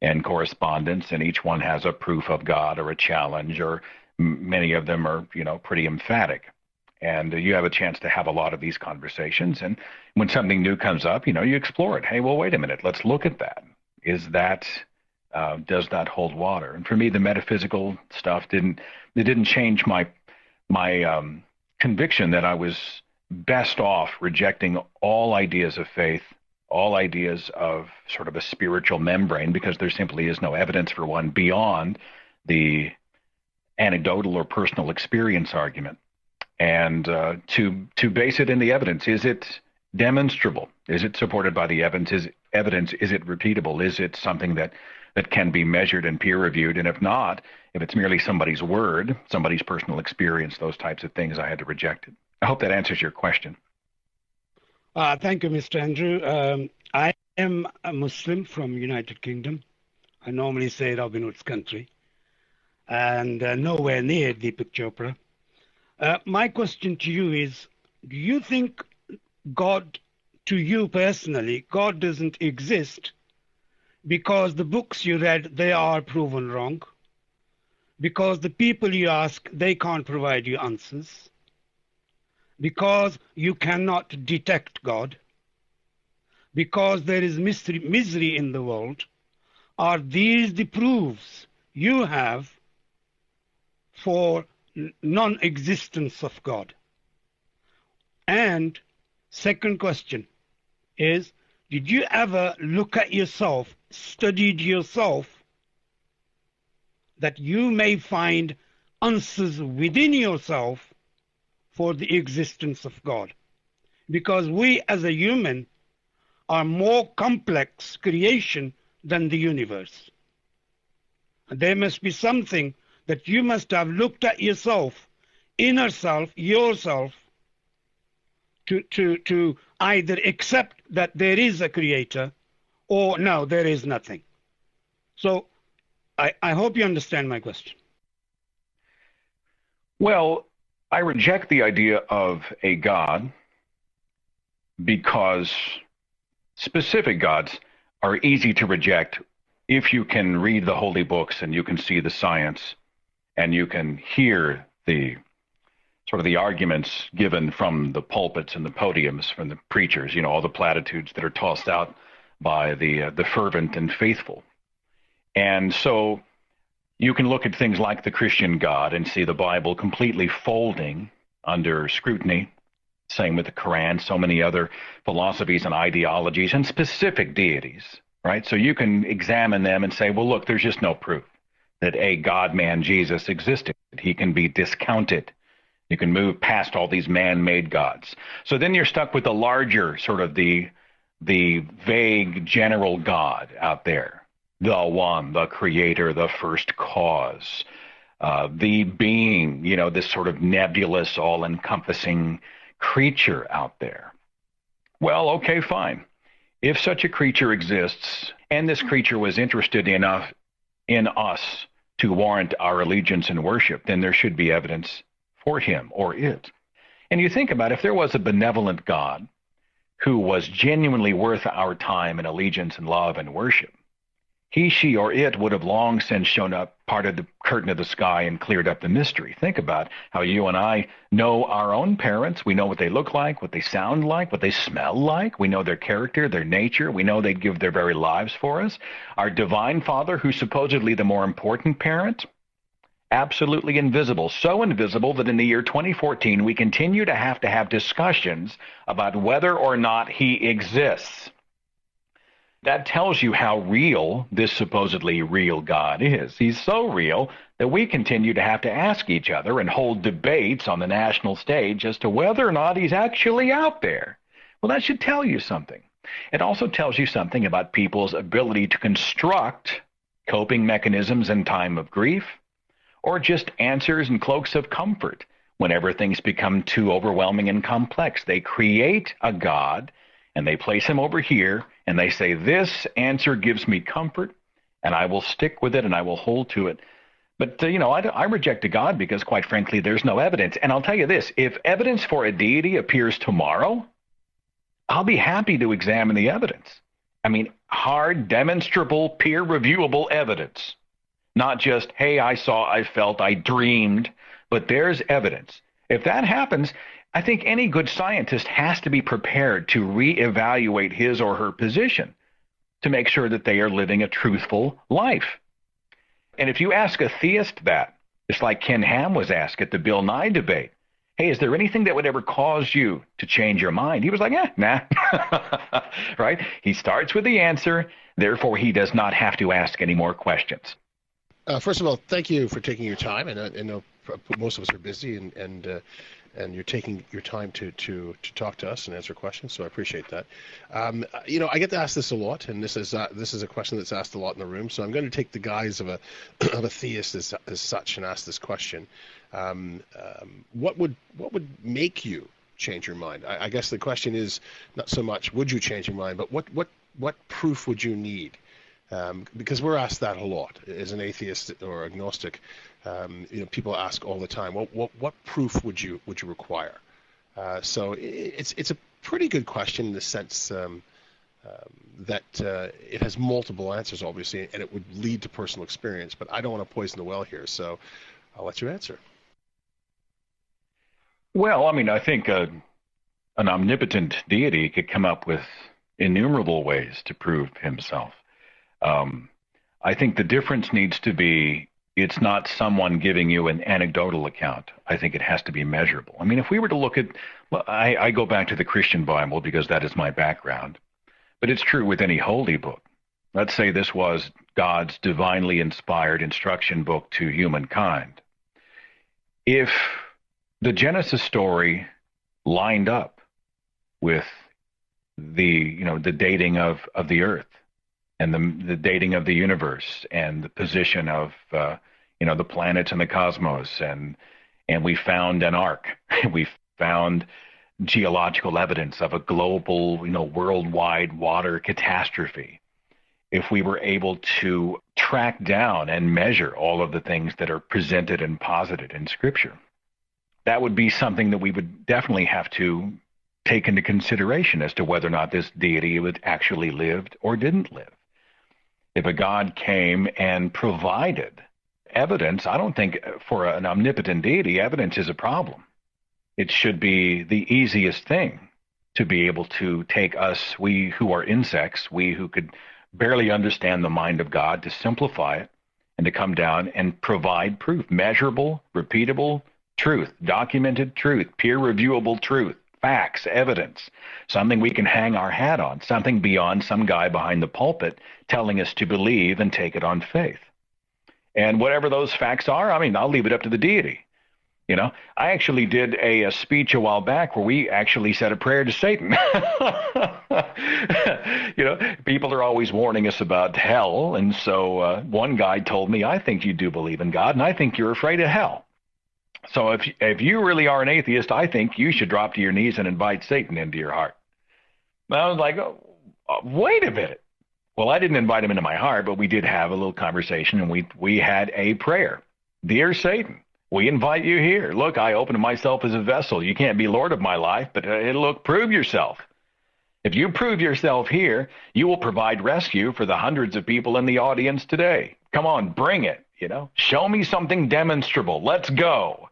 and correspondence, and each one has a proof of God or a challenge, or many of them are, pretty emphatic. And you have a chance to have a lot of these conversations. And when something new comes up, you explore it. Hey, well, wait a minute. Let's look at that. Does that hold water? And for me, the metaphysical stuff didn't change my conviction that I was best off rejecting all ideas of faith, all ideas of sort of a spiritual membrane, because there simply is no evidence for one beyond the anecdotal or personal experience argument. And to base it in the evidence, is it demonstrable? Is it supported by the evidence? Is it repeatable? Is it something that can be measured and peer reviewed? And if not, if it's merely somebody's word, somebody's personal experience, those types of things, I had to reject it. I hope that answers your question. Thank you, Mr. Andrew. I am a Muslim from United Kingdom. I normally say Robin Hood's country, and nowhere near Deepak Chopra. My question to you is, do you think God, to you personally, God doesn't exist because the books you read, they are proven wrong? Because the people you ask, they can't provide you answers? Because you cannot detect God? Because there is misery in the world? Are these the proofs you have for non-existence of God? And second question is, did you ever look at yourself, studied yourself, that you may find answers within yourself for the existence of God? Because we as a human are more complex creation than the universe. There must be something that you must have looked at yourself, inner self, yourself, to either accept that there is a creator or no, there is nothing. So I hope you understand my question. Well, I reject the idea of a God because specific gods are easy to reject if you can read the holy books and you can see the science and you can hear the sort of the arguments given from the pulpits and the podiums from the preachers, all the platitudes that are tossed out by the fervent and faithful. And so you can look at things like the Christian God and see the Bible completely folding under scrutiny. Same with the Quran, so many other philosophies and ideologies and specific deities, right? So you can examine them and say, well, look, there's just no proof that a God-man Jesus existed. He can be discounted. You can move past all these man-made gods. So then you're stuck with the larger sort of the vague general God out there. The one, the creator, the first cause, the being, this sort of nebulous, all-encompassing creature out there. Well, okay, fine. If such a creature exists, and this creature was interested enough in us to warrant our allegiance and worship, then there should be evidence for him or it. And you think about if there was a benevolent God who was genuinely worth our time and allegiance and love and worship, he, she, or it would have long since shown up, parted the curtain of the sky, and cleared up the mystery. Think about how you and I know our own parents. We know what they look like, what they sound like, what they smell like. We know their character, their nature. We know they'd give their very lives for us. Our divine Father, who's supposedly the more important parent, absolutely invisible. So invisible that in the year 2014, we continue to have discussions about whether or not he exists. That tells you how real this supposedly real God is. He's so real that we continue to have to ask each other and hold debates on the national stage as to whether or not he's actually out there. Well, that should tell you something. It also tells you something about people's ability to construct coping mechanisms in time of grief, or just answers and cloaks of comfort whenever things become too overwhelming and complex. They create a God, and they place him over here, and they say, this answer gives me comfort, and I will stick with it, and I will hold to it. But, I reject a God because, quite frankly, there's no evidence. And I'll tell you this, if evidence for a deity appears tomorrow, I'll be happy to examine the evidence. I mean, hard, demonstrable, peer-reviewable evidence. Not just, hey, I saw, I felt, I dreamed, but there's evidence. If that happens, I think any good scientist has to be prepared to reevaluate his or her position to make sure that they are living a truthful life. And if you ask a theist that, it's like Ken Ham was asked at the Bill Nye debate, hey, is there anything that would ever cause you to change your mind? He was like, nah. Right? He starts with the answer, therefore he does not have to ask any more questions. First of all, thank you for taking your time. And I know most of us are busy, and you're taking your time to talk to us and answer questions, so I appreciate that. I get to ask this a lot, and this is a question that's asked a lot in the room. So I'm going to take the guise of a theist as such and ask this question: what would make you change your mind? I guess the question is not so much would you change your mind, but what proof would you need? Because we're asked that a lot as an atheist or agnostic. People ask all the time, well, what proof would you require? So it's a pretty good question in the sense that it has multiple answers, obviously, and it would lead to personal experience. But I don't want to poison the well here, so I'll let you answer. Well, I think an omnipotent deity could come up with innumerable ways to prove himself. I think the difference needs to be, it's not someone giving you an anecdotal account. I think it has to be measurable. If we were to look at, I go back to the Christian Bible because that is my background, but it's true with any holy book. Let's say this was God's divinely inspired instruction book to humankind. If the Genesis story lined up with the dating of the earth, and the dating of the universe, and the position of the planets and the cosmos, and we found an ark, we found geological evidence of a global, worldwide water catastrophe. If we were able to track down and measure all of the things that are presented and posited in Scripture, that would be something that we would definitely have to take into consideration as to whether or not this deity would actually lived or didn't live. If a God came and provided evidence, I don't think for an omnipotent deity, evidence is a problem. It should be the easiest thing to be able to take us, we who are insects, we who could barely understand the mind of God, to simplify it and to come down and provide proof, measurable, repeatable truth, documented truth, peer-reviewable truth, facts, evidence, something we can hang our hat on, something beyond some guy behind the pulpit telling us to believe and take it on faith. And whatever those facts are, I mean, I'll leave it up to the deity. You know, I actually did a speech a while back where we actually said a prayer to Satan. You know, people are always warning us about hell. And so one guy told me, I think you do believe in God, and I think you're afraid of hell. So if you really are an atheist, I think you should drop to your knees and invite Satan into your heart. And I was like, oh, wait a minute. Well, I didn't invite him into my heart, but we did have a little conversation, and we had a prayer. Dear Satan, we invite you here. Look, I open myself as a vessel. You can't be Lord of my life, but look, prove yourself. If you prove yourself here, you will provide rescue for the hundreds of people in the audience today. Come on, bring it, you know. Show me something demonstrable. Let's go.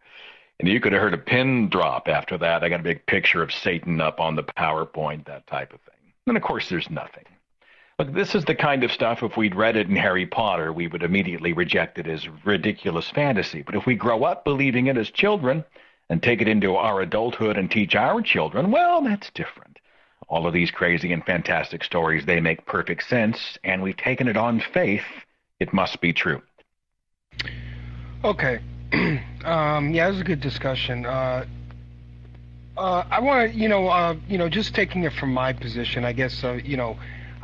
And you could have heard a pin drop after that. I got a big picture of Satan up on the PowerPoint, that type of thing. And, of course, there's nothing. Look, this is the kind of stuff, if we'd read it in Harry Potter, we would immediately reject it as ridiculous fantasy. But if we grow up believing it as children and take it into our adulthood and teach our children, well, that's different. All of these crazy and fantastic stories, they make perfect sense, and we've taken it on faith. It must be true. Okay. Yeah, it was a good discussion. I want to, just taking it from my position, I guess,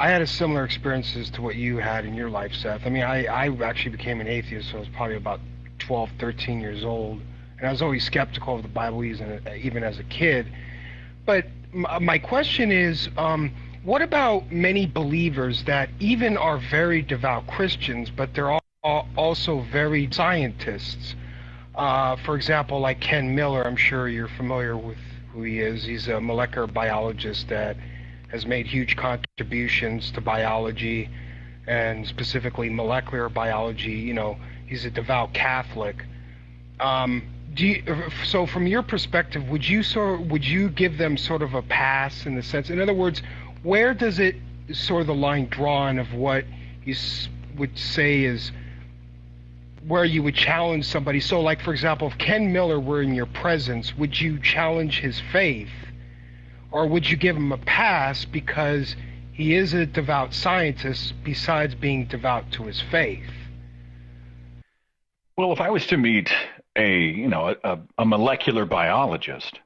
I had a similar experiences to what you had in your life, Seth. I mean, I actually became an atheist, so I was probably about 12, 13 years old, and I was always skeptical of the Bible, even as a kid. But my question is, what about many believers that even are very devout Christians, but they're also very scientists? For example, like Ken Miller, I'm sure you're familiar with who he is. He's a molecular biologist that has made huge contributions to biology, and specifically molecular biology. He's a devout Catholic. So from your perspective, would you give them sort of a pass in the sense? In other words, where does it sort of the line drawn of what you would say is where you would challenge somebody? So, like, for example, if Ken Miller were in your presence, would you challenge his faith? Or would you give him a pass because he is a devout scientist besides being devout to his faith? Well, if I was to meet a molecular biologist,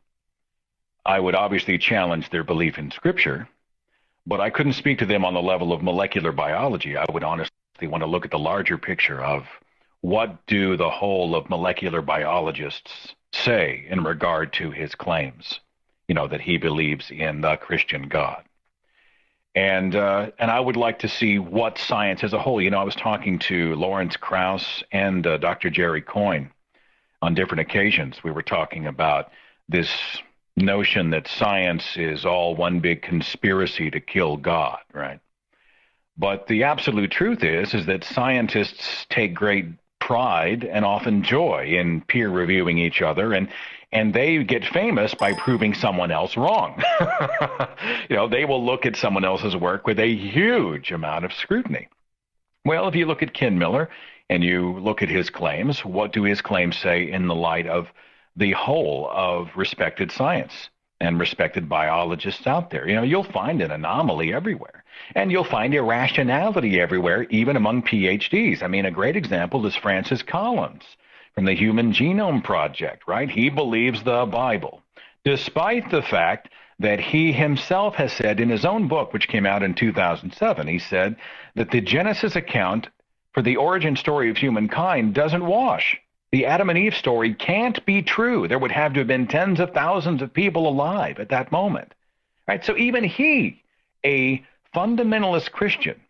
I would obviously challenge their belief in Scripture, but I couldn't speak to them on the level of molecular biology. I would honestly want to look at the larger picture of what do the whole of molecular biologists say in regard to his claims, that he believes in the Christian God. And I would like to see what science as a whole. I was talking to Lawrence Krauss and Dr. Jerry Coyne on different occasions. We were talking about this notion that science is all one big conspiracy to kill God, right? But the absolute truth is that scientists take great pride and often joy in peer reviewing each other, and they get famous by proving someone else wrong. They will look at someone else's work with a huge amount of scrutiny. Well, if you look at Ken Miller and you look at his claims, what do his claims say in the light of the whole of respected science and respected biologists out there? You'll find an anomaly everywhere. And you'll find irrationality everywhere, even among PhDs. I mean, a great example is Francis Collins from the Human Genome Project, right? He believes the Bible, despite the fact that he himself has said in his own book, which came out in 2007, he said that the Genesis account for the origin story of humankind doesn't wash. The Adam and Eve story can't be true. There would have to have been tens of thousands of people alive at that moment, right? So even he, a fundamentalist Christian,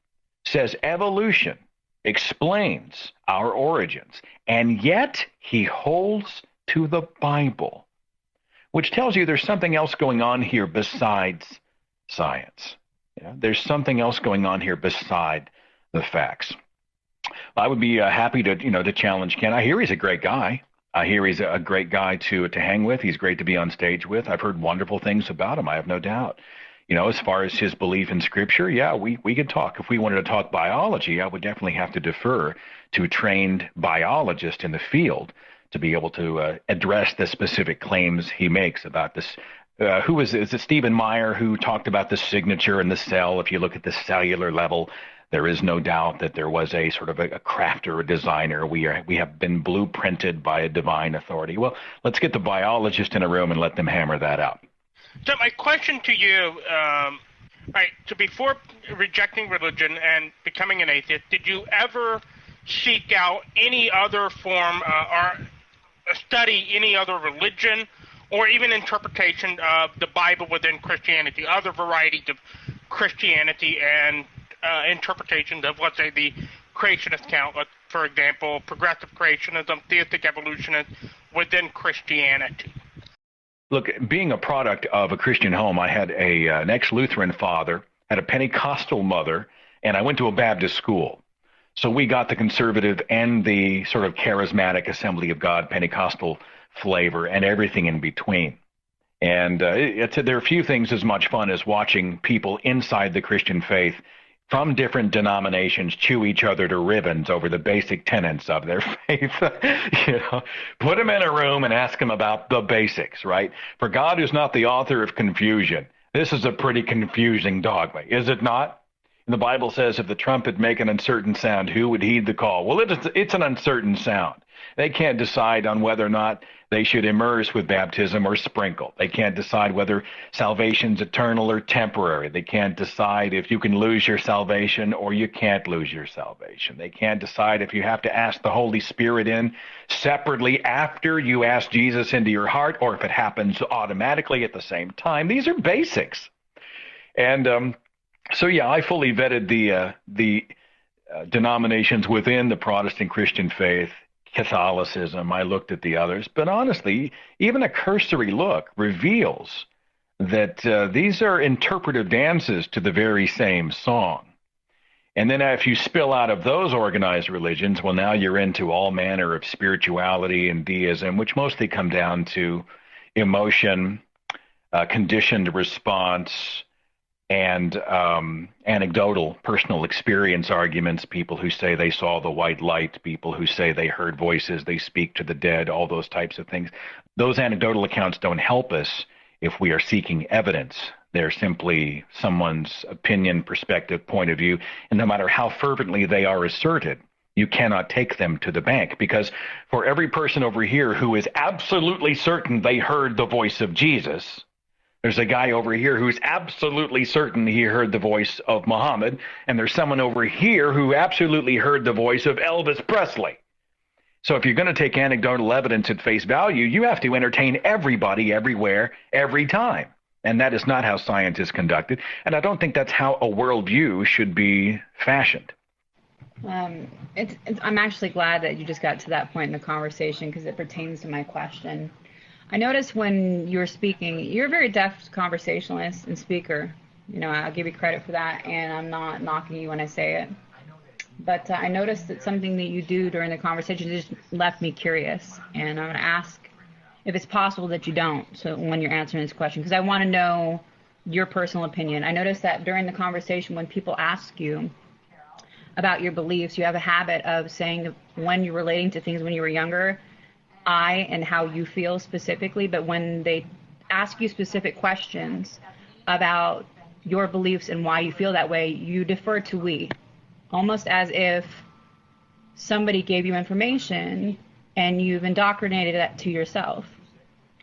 says evolution explains our origins, and yet he holds to the Bible, which tells you there's something else going on here besides science. There's something else going on here beside the facts. I would be happy to, to challenge Ken. I hear he's a great guy. I hear he's a great guy to hang with. He's great to be on stage with. I've heard wonderful things about him. I have no doubt. As far as his belief in Scripture, yeah, we could talk. If we wanted to talk biology, I would definitely have to defer to a trained biologist in the field to be able to address the specific claims he makes about this. Is it Stephen Meyer who talked about the signature in the cell? If you look at the cellular level, there is no doubt that there was a sort of a crafter, a designer. We have been blueprinted by a divine authority. Well, let's get the biologist in a room and let them hammer that out. So my question to you, so before rejecting religion and becoming an atheist, did you ever seek out any other form or study any other religion or even interpretation of the Bible within Christianity, other varieties of Christianity and interpretations of, let's say, the creationist account, for example, progressive creationism, theistic evolutionism within Christianity? Look, being a product of a Christian home, I had an ex-Lutheran father, had a Pentecostal mother, and I went to a Baptist school. So we got the conservative and the sort of charismatic Assembly of God Pentecostal flavor and everything in between. And there are few things as much fun as watching people inside the Christian faith from different denominations chew each other to ribbons over the basic tenets of their faith. Put them in a room and ask them about the basics, right? For God is not the author of confusion. This is a pretty confusing dogma, is it not? And the Bible says if the trumpet make an uncertain sound, who would heed the call? Well, it's an uncertain sound. They can't decide on whether or not they should immerse with baptism or sprinkle. They can't decide whether salvation's eternal or temporary. They can't decide if you can lose your salvation or you can't lose your salvation. They can't decide if you have to ask the Holy Spirit in separately after you ask Jesus into your heart or if it happens automatically at the same time. These are basics. And so, yeah, I fully vetted the denominations within the Protestant Christian faith, Catholicism. I looked at the others, but honestly, even a cursory look reveals that these are interpretive dances to the very same song. And then if you spill out of those organized religions, well, now you're into all manner of spirituality and deism, which mostly come down to emotion, conditioned response, and anecdotal personal experience arguments, people who say they saw the white light, people who say they heard voices, they speak to the dead, all those types of things. Those anecdotal accounts don't help us if we are seeking evidence. They're simply someone's opinion, perspective, point of view, and no matter how fervently they are asserted, you cannot take them to the bank, because for every person over here who is absolutely certain they heard the voice of Jesus, there's a guy over here who's absolutely certain he heard the voice of Muhammad, and there's someone over here who absolutely heard the voice of Elvis Presley. So if you're going to take anecdotal evidence at face value, you have to entertain everybody, everywhere, every time. And that is not how science is conducted, and I don't think that's how a worldview should be fashioned. I'm actually glad that you just got to that point in the conversation because it pertains to my question. I noticed when you were speaking, you're a very deft conversationalist and speaker. I'll give you credit for that, and I'm not knocking you when I say it. But I noticed that something that you do during the conversation just left me curious, and I'm going to ask if it's possible that you don't, so when you're answering this question, because I want to know your personal opinion. I noticed that during the conversation, when people ask you about your beliefs, you have a habit of saying when you're relating to things when you were younger, I and how you feel specifically, but when they ask you specific questions about your beliefs and why you feel that way, you defer to we, almost as if somebody gave you information and you've indoctrinated that to yourself.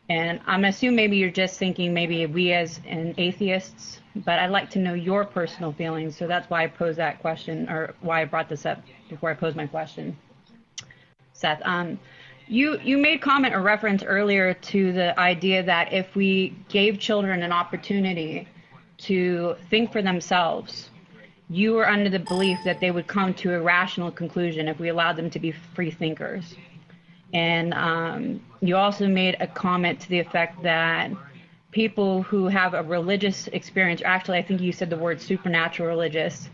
And I'm going to assume maybe you're just thinking maybe we as an atheists, but I'd like to know your personal feelings, so that's why I posed that question, or why I brought this up before I posed my question. Seth, You made comment or reference earlier to the idea that if we gave children an opportunity to think for themselves, you were under the belief that they would come to a rational conclusion if we allowed them to be free thinkers. And you also made a comment to the effect that people who have a religious experience, or actually I think you said the word supernatural religious,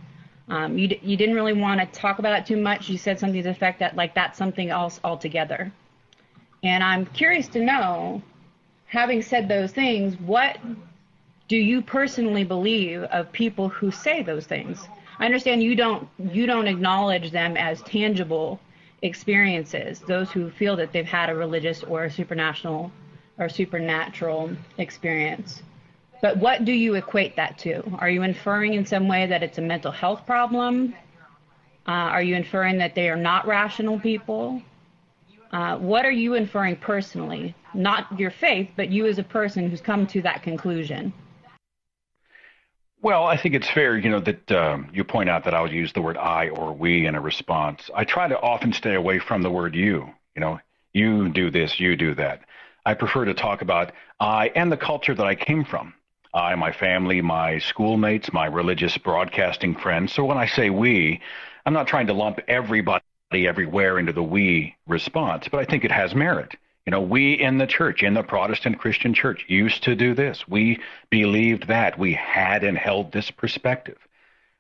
You didn't really want to talk about it too much. You said something to the effect that like that's something else altogether. And I'm curious to know, having said those things, what do you personally believe of people who say those things? I understand you don't acknowledge them as tangible experiences, those who feel that they've had a religious or a supernatural experience. But what do you equate that to? Are you inferring in some way that it's a mental health problem? Are you inferring that they are not rational people? What are you inferring personally? Not your faith, but you as a person who's come to that conclusion. Well, I think it's fair, that you point out that I would use the word I or we in a response. I try to often stay away from the word you. You do this, you do that. I prefer to talk about I and the culture that I came from. I, my family, my schoolmates, my religious broadcasting friends. So when I say we, I'm not trying to lump everybody everywhere into the we response, but I think it has merit. We in the church, in the Protestant Christian church, used to do this. We believed that. We had and held this perspective.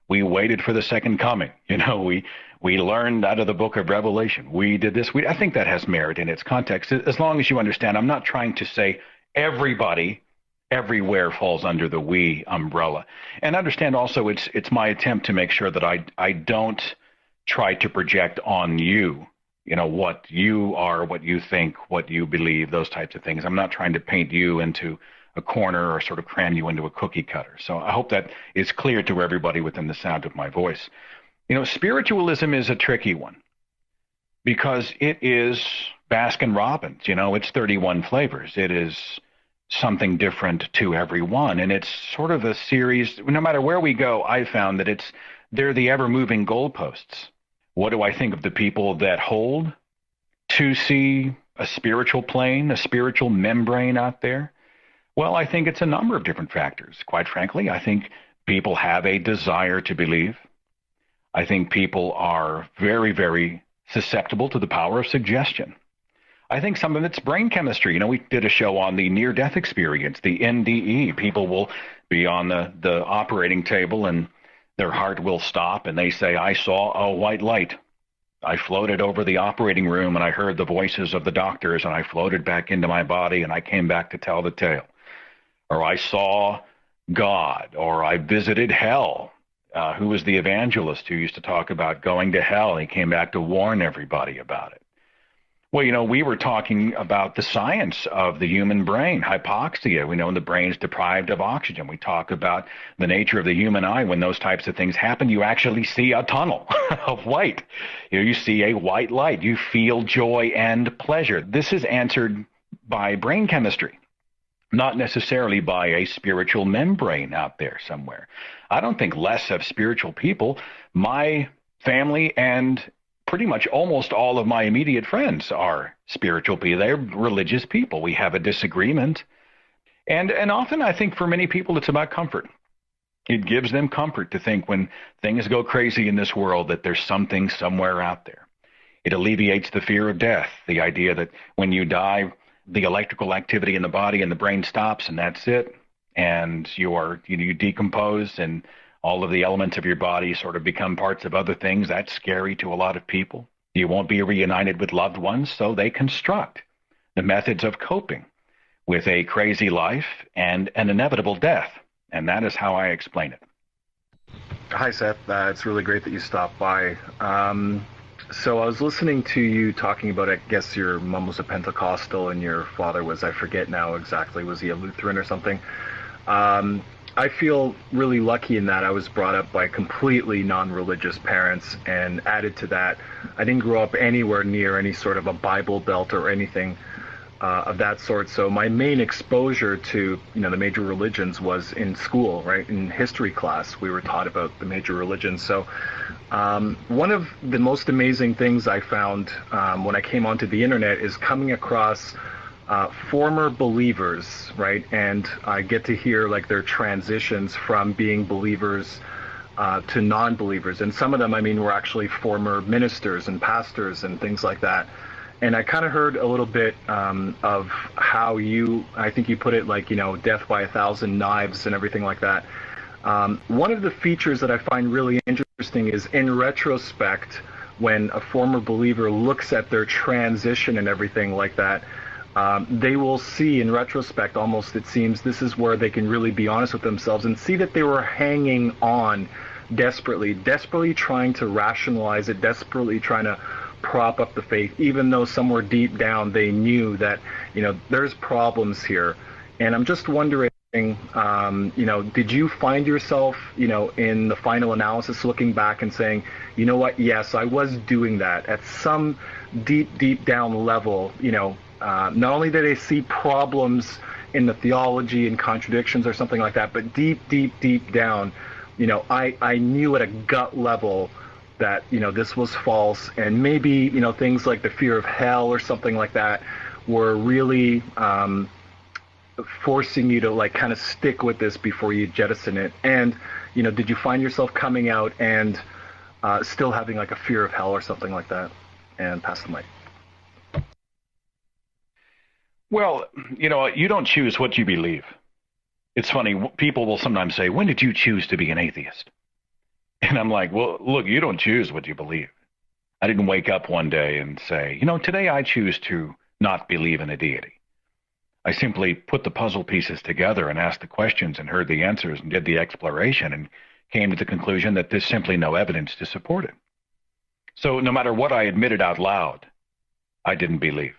We waited for the second coming. We learned out of the book of Revelation. We did this. I think that has merit in its context. As long as you understand, I'm not trying to say everybody everywhere falls under the we umbrella. And understand also it's my attempt to make sure that I don't try to project on you, what you are, what you think, what you believe, those types of things. I'm not trying to paint you into a corner or sort of cram you into a cookie cutter. So I hope that is clear to everybody within the sound of my voice. Spiritualism is a tricky one because it is Baskin Robbins. It's 31 flavors. It is something different to everyone. And it's sort of a series, no matter where we go, I found that they're the ever-moving goalposts. What do I think of the people that hold to see a spiritual plane, a spiritual membrane out there? Well, I think it's a number of different factors. Quite frankly, I think people have a desire to believe. I think people are very, very susceptible to the power of suggestion. I think some of it's brain chemistry. We did a show on the near-death experience, the NDE. People will be on the operating table and their heart will stop and they say, I saw a white light. I floated over the operating room and I heard the voices of the doctors and I floated back into my body and I came back to tell the tale. Or I saw God, or I visited hell. Who was the evangelist who used to talk about going to hell? He came back to warn everybody about it. Well, we were talking about the science of the human brain, hypoxia. We know the brain's deprived of oxygen. We talk about the nature of the human eye. When those types of things happen, you actually see a tunnel of white. You see a white light. You feel joy and pleasure. This is answered by brain chemistry, not necessarily by a spiritual membrane out there somewhere. I don't think less of spiritual people. My family and pretty much almost all of my immediate friends are spiritual people. They're religious people. We have a disagreement. And often I think for many people it's about comfort. It gives them comfort to think when things go crazy in this world that there's something somewhere out there. It alleviates the fear of death, the idea that when you die, the electrical activity in the body and the brain stops and that's it. And you decompose and all of the elements of your body sort of become parts of other things. That's scary to a lot of people. You won't be reunited with loved ones, so they construct the methods of coping with a crazy life and an inevitable death. And that is how I explain it. Hi, Seth. It's really great that you stopped by. So I was listening to you talking about, I guess your mom was a Pentecostal and your father was, I forget now exactly, was he a Lutheran or something? I feel really lucky in that I was brought up by completely non-religious parents, and added to that, I didn't grow up anywhere near any sort of a Bible Belt or anything of that sort. So my main exposure to, the major religions was in school, right? In history class, we were taught about the major religions. So one of the most amazing things I found when I came onto the internet is coming across former believers, right? And I get to hear like their transitions from being believers to non-believers. And some of them, were actually former ministers and pastors and things like that. And I kind of heard a little bit of how I think you put it like, death by 1,000 knives and everything like that. One of the features that I find really interesting is, in retrospect, when a former believer looks at their transition and everything like that, they will see in retrospect, almost it seems, this is where they can really be honest with themselves and see that they were hanging on desperately trying to rationalize it, desperately trying to prop up the faith, even though somewhere deep down they knew that, there's problems here. And I'm just wondering, did you find yourself, in the final analysis looking back and saying, you know what, yes, I was doing that at some deep down level, not only did I see problems in the theology and contradictions or something like that, but deep down, I knew at a gut level that, this was false, and maybe, things like the fear of hell or something like that were really forcing you to like kind of stick with this before you jettison it. And, did you find yourself coming out and still having like a fear of hell or something like that? And pass the mic. Well, you don't choose what you believe. It's funny, people will sometimes say, when did you choose to be an atheist? And I'm like, well, look, you don't choose what you believe. I didn't wake up one day and say, today I choose to not believe in a deity. I simply put the puzzle pieces together and asked the questions and heard the answers and did the exploration and came to the conclusion that there's simply no evidence to support it. So no matter what I admitted out loud, I didn't believe.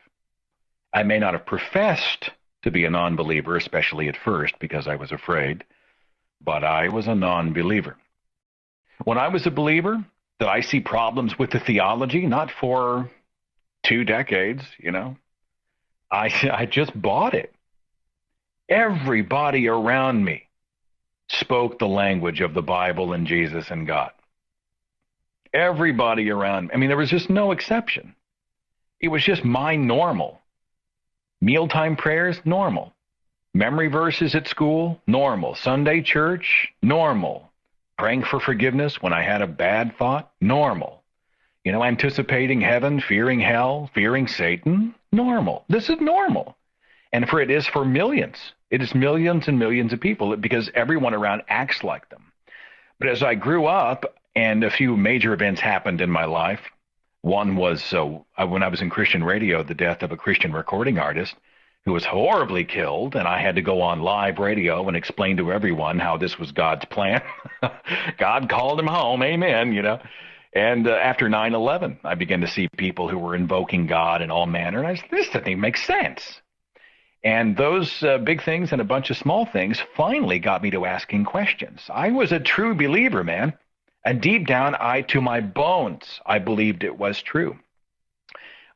I may not have professed to be a non-believer, especially at first, because I was afraid, but I was a non-believer. When I was a believer, did I see problems with the theology? Not for 2 decades, I just bought it. Everybody around me spoke the language of the Bible and Jesus and God. Everybody around me. There was just no exception. It was just my normal. Mealtime prayers, normal. Memory verses at school, normal. Sunday church, normal. Praying for forgiveness when I had a bad thought, normal. Anticipating heaven, fearing hell, fearing Satan, normal. This is normal. And it is for millions. It is millions and millions of people because everyone around acts like them. But as I grew up and a few major events happened in my life, one was when I was in Christian radio, the death of a Christian recording artist who was horribly killed, and I had to go on live radio and explain to everyone how this was God's plan. God called him home, amen, And after 9/11, I began to see people who were invoking God in all manner, and I said, this doesn't even make sense. And those big things and a bunch of small things finally got me to asking questions. I was a true believer, man. And deep down, to my bones, I believed it was true.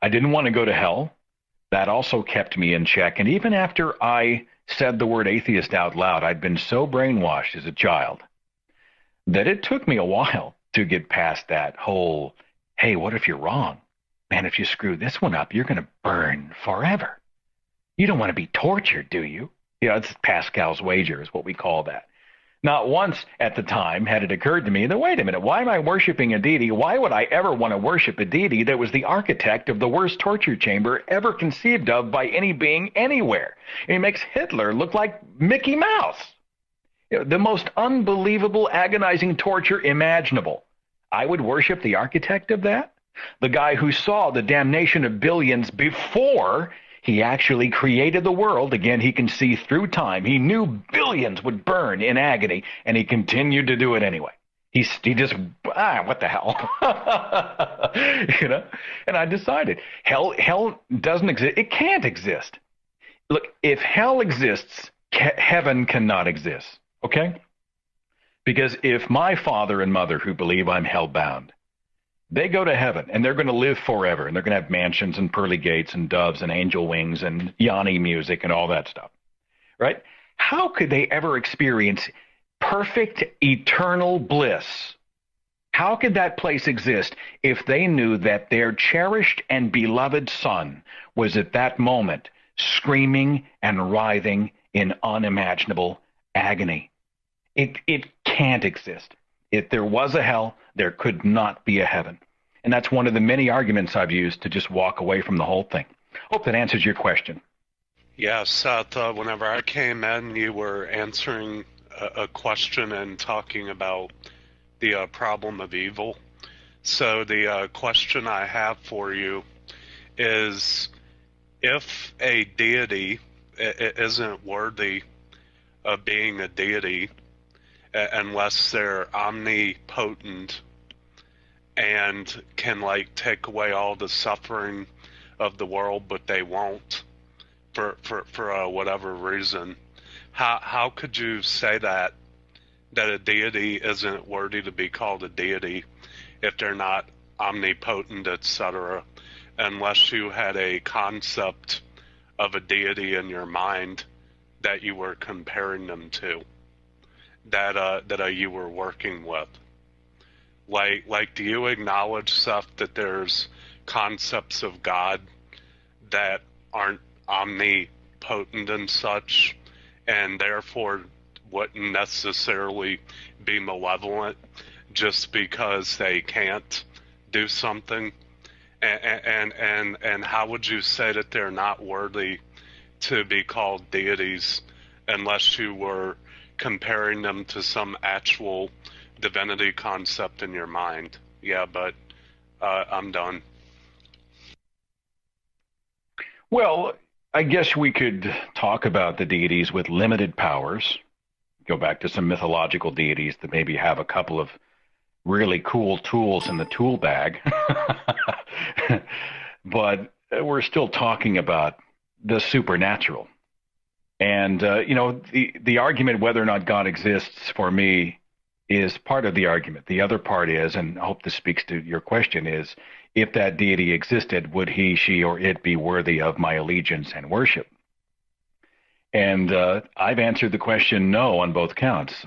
I didn't want to go to hell. That also kept me in check. And even after I said the word atheist out loud, I'd been so brainwashed as a child that it took me a while to get past that whole, hey, what if you're wrong? Man, if you screw this one up, you're going to burn forever. You don't want to be tortured, do you? It's Pascal's wager is what we call that. Not once at the time had it occurred to me that, wait a minute, why am I worshiping a deity? Why would I ever want to worship a deity that was the architect of the worst torture chamber ever conceived of by any being anywhere? And he makes Hitler look like Mickey Mouse. The most unbelievable, agonizing torture imaginable. I would worship the architect of that? The guy who saw the damnation of billions before he actually created the world. Again, he can see through time. He knew billions would burn in agony, and he continued to do it anyway. He just, what the hell? And I decided, hell doesn't exist. It can't exist. Look, if hell exists, heaven cannot exist, okay? Because if my father and mother, who believe I'm hell-bound, they go to heaven, and they're going to live forever, and they're going to have mansions and pearly gates and doves and angel wings and Yanni music and all that stuff, right? How could they ever experience perfect, eternal bliss? How could that place exist if they knew that their cherished and beloved son was at that moment screaming and writhing in unimaginable agony? It can't exist. If there was a hell, there could not be a heaven. And that's one of the many arguments I've used to just walk away from the whole thing. Hope that answers your question. Yeah, Seth, whenever I came in, you were answering a question in talking about the problem of evil. So the question I have for you is, if a deity isn't worthy of being a deity unless they're omnipotent and can like take away all the suffering of the world, but they won't for whatever reason, how could you say that a deity isn't worthy to be called a deity if they're not omnipotent, etc., unless you had a concept of a deity in your mind that you were comparing them to, that you were working with? Like, do you acknowledge, Seth, that there's concepts of God that aren't omnipotent and such, and therefore wouldn't necessarily be malevolent just because they can't do something? And how would you say that they're not worthy to be called deities unless you were comparing them to some actual divinity concept in your mind? Yeah, but I'm done. Well, I guess we could talk about the deities with limited powers, go back to some mythological deities that maybe have a couple of really cool tools in the tool bag. But we're still talking about the supernatural. And, the argument whether or not God exists for me is part of the argument. The other part is, and I hope this speaks to your question, is if that deity existed, would he, she, or it be worthy of my allegiance and worship? And I've answered the question no on both counts.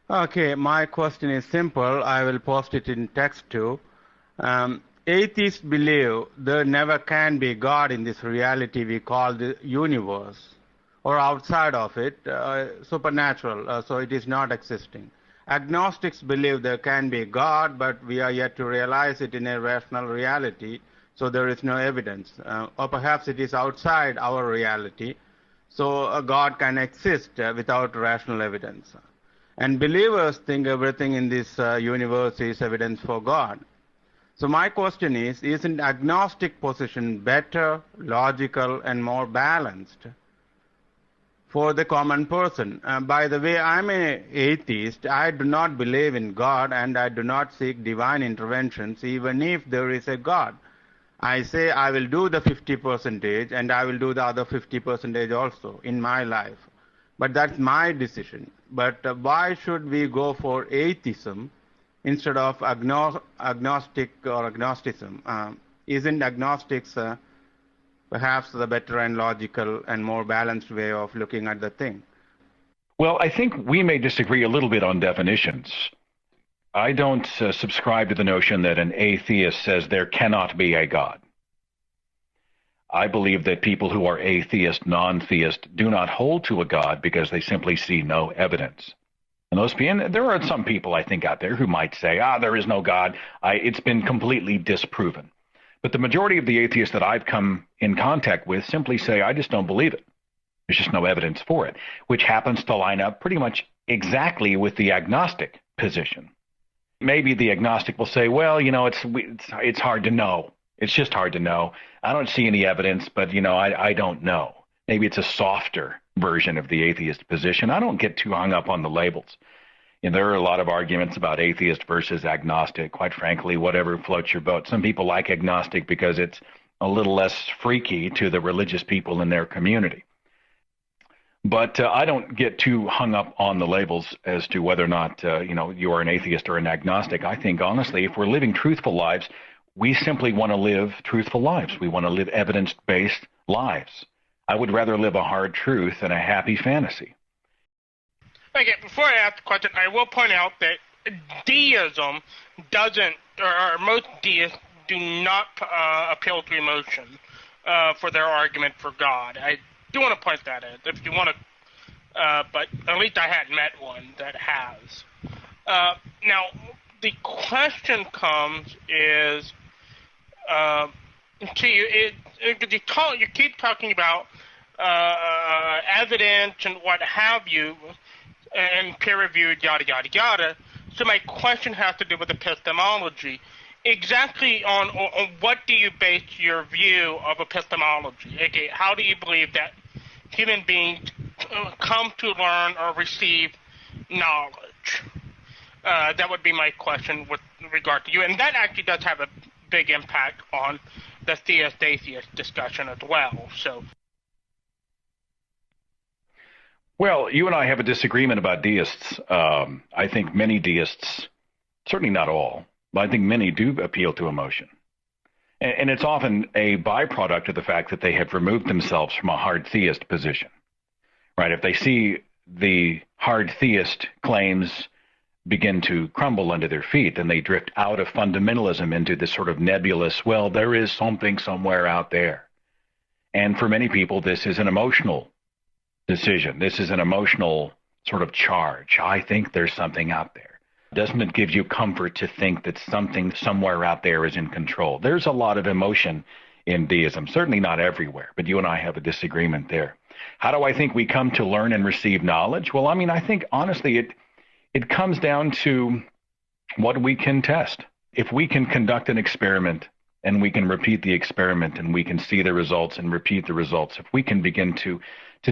Okay, my question is simple. I will post it in text too. Atheists believe there never can be God in this reality we call the universe, or outside of it, supernatural, so it is not existing. Agnostics believe there can be God, but we are yet to realize it in a rational reality, so there is no evidence. Or perhaps it is outside our reality, so a God can exist without rational evidence. And believers think everything in this universe is evidence for God. So my question is, isn't agnostic position better, logical, and more balanced for the common person? By the way, I'm an atheist. I do not believe in God, and I do not seek divine interventions, even if there is a God. I say I will do the 50%, and I will do the other 50% also in my life. But that's my decision. But why should we go for atheism instead of agnostic or agnosticism? Isn't agnostics perhaps the better and logical and more balanced way of looking at the thing? Well, I think we may disagree a little bit on definitions. I don't subscribe to the notion that an atheist says there cannot be a God. I believe that people who are atheist, non-theist, do not hold to a God because they simply see no evidence. And there are some people, I think, out there who might say, there is no God. It's been completely disproven. But the majority of the atheists that I've come in contact with simply say, I just don't believe it. There's just no evidence for it, which happens to line up pretty much exactly with the agnostic position. Maybe the agnostic will say, well, it's hard to know. It's just hard to know. I don't see any evidence, but, I don't know. Maybe it's a softer version of the atheist position. I don't get too hung up on the labels. There are a lot of arguments about atheist versus agnostic. Quite frankly, whatever floats your boat. Some people like agnostic because it's a little less freaky to the religious people in their community. But I don't get too hung up on the labels as to whether or not, you are an atheist or an agnostic. I think, honestly, if we're living truthful lives, we simply want to live truthful lives. We want to live evidence-based lives. I would rather live a hard truth than a happy fantasy. Okay, before I ask the question, I will point out that deism doesn't, or most deists do not appeal to emotion for their argument for God. I do want to point that out. If you want to, but at least I hadn't met one that has. Now, the question comes is, to you, you keep talking about evidence and what have you. and peer-reviewed, yada, yada, yada. So my question has to do with epistemology. Exactly on what do you base your view of epistemology? Okay, how do you believe that human beings come to learn or receive knowledge? That would be my question with regard to you. And that actually does have a big impact on the theist-atheist discussion as well. So, well, you and I have a disagreement about deists. I think many deists, certainly not all, but I think many do appeal to emotion. And it's often a byproduct of the fact that they have removed themselves from a hard theist position, right? If they see the hard theist claims begin to crumble under their feet, then they drift out of fundamentalism into this sort of nebulous, well, there is something somewhere out there. And for many people, this is an emotional decision. This is an emotional sort of charge. I think there's something out there. Doesn't it give you comfort to think that something somewhere out there is in control? There's a lot of emotion in deism, certainly not everywhere, but you and I have a disagreement there. How do I think we come to learn and receive knowledge? Well, I mean, I think honestly it comes down to what we can test. If we can conduct an experiment and we can repeat the experiment and we can see the results and repeat the results, if we can begin to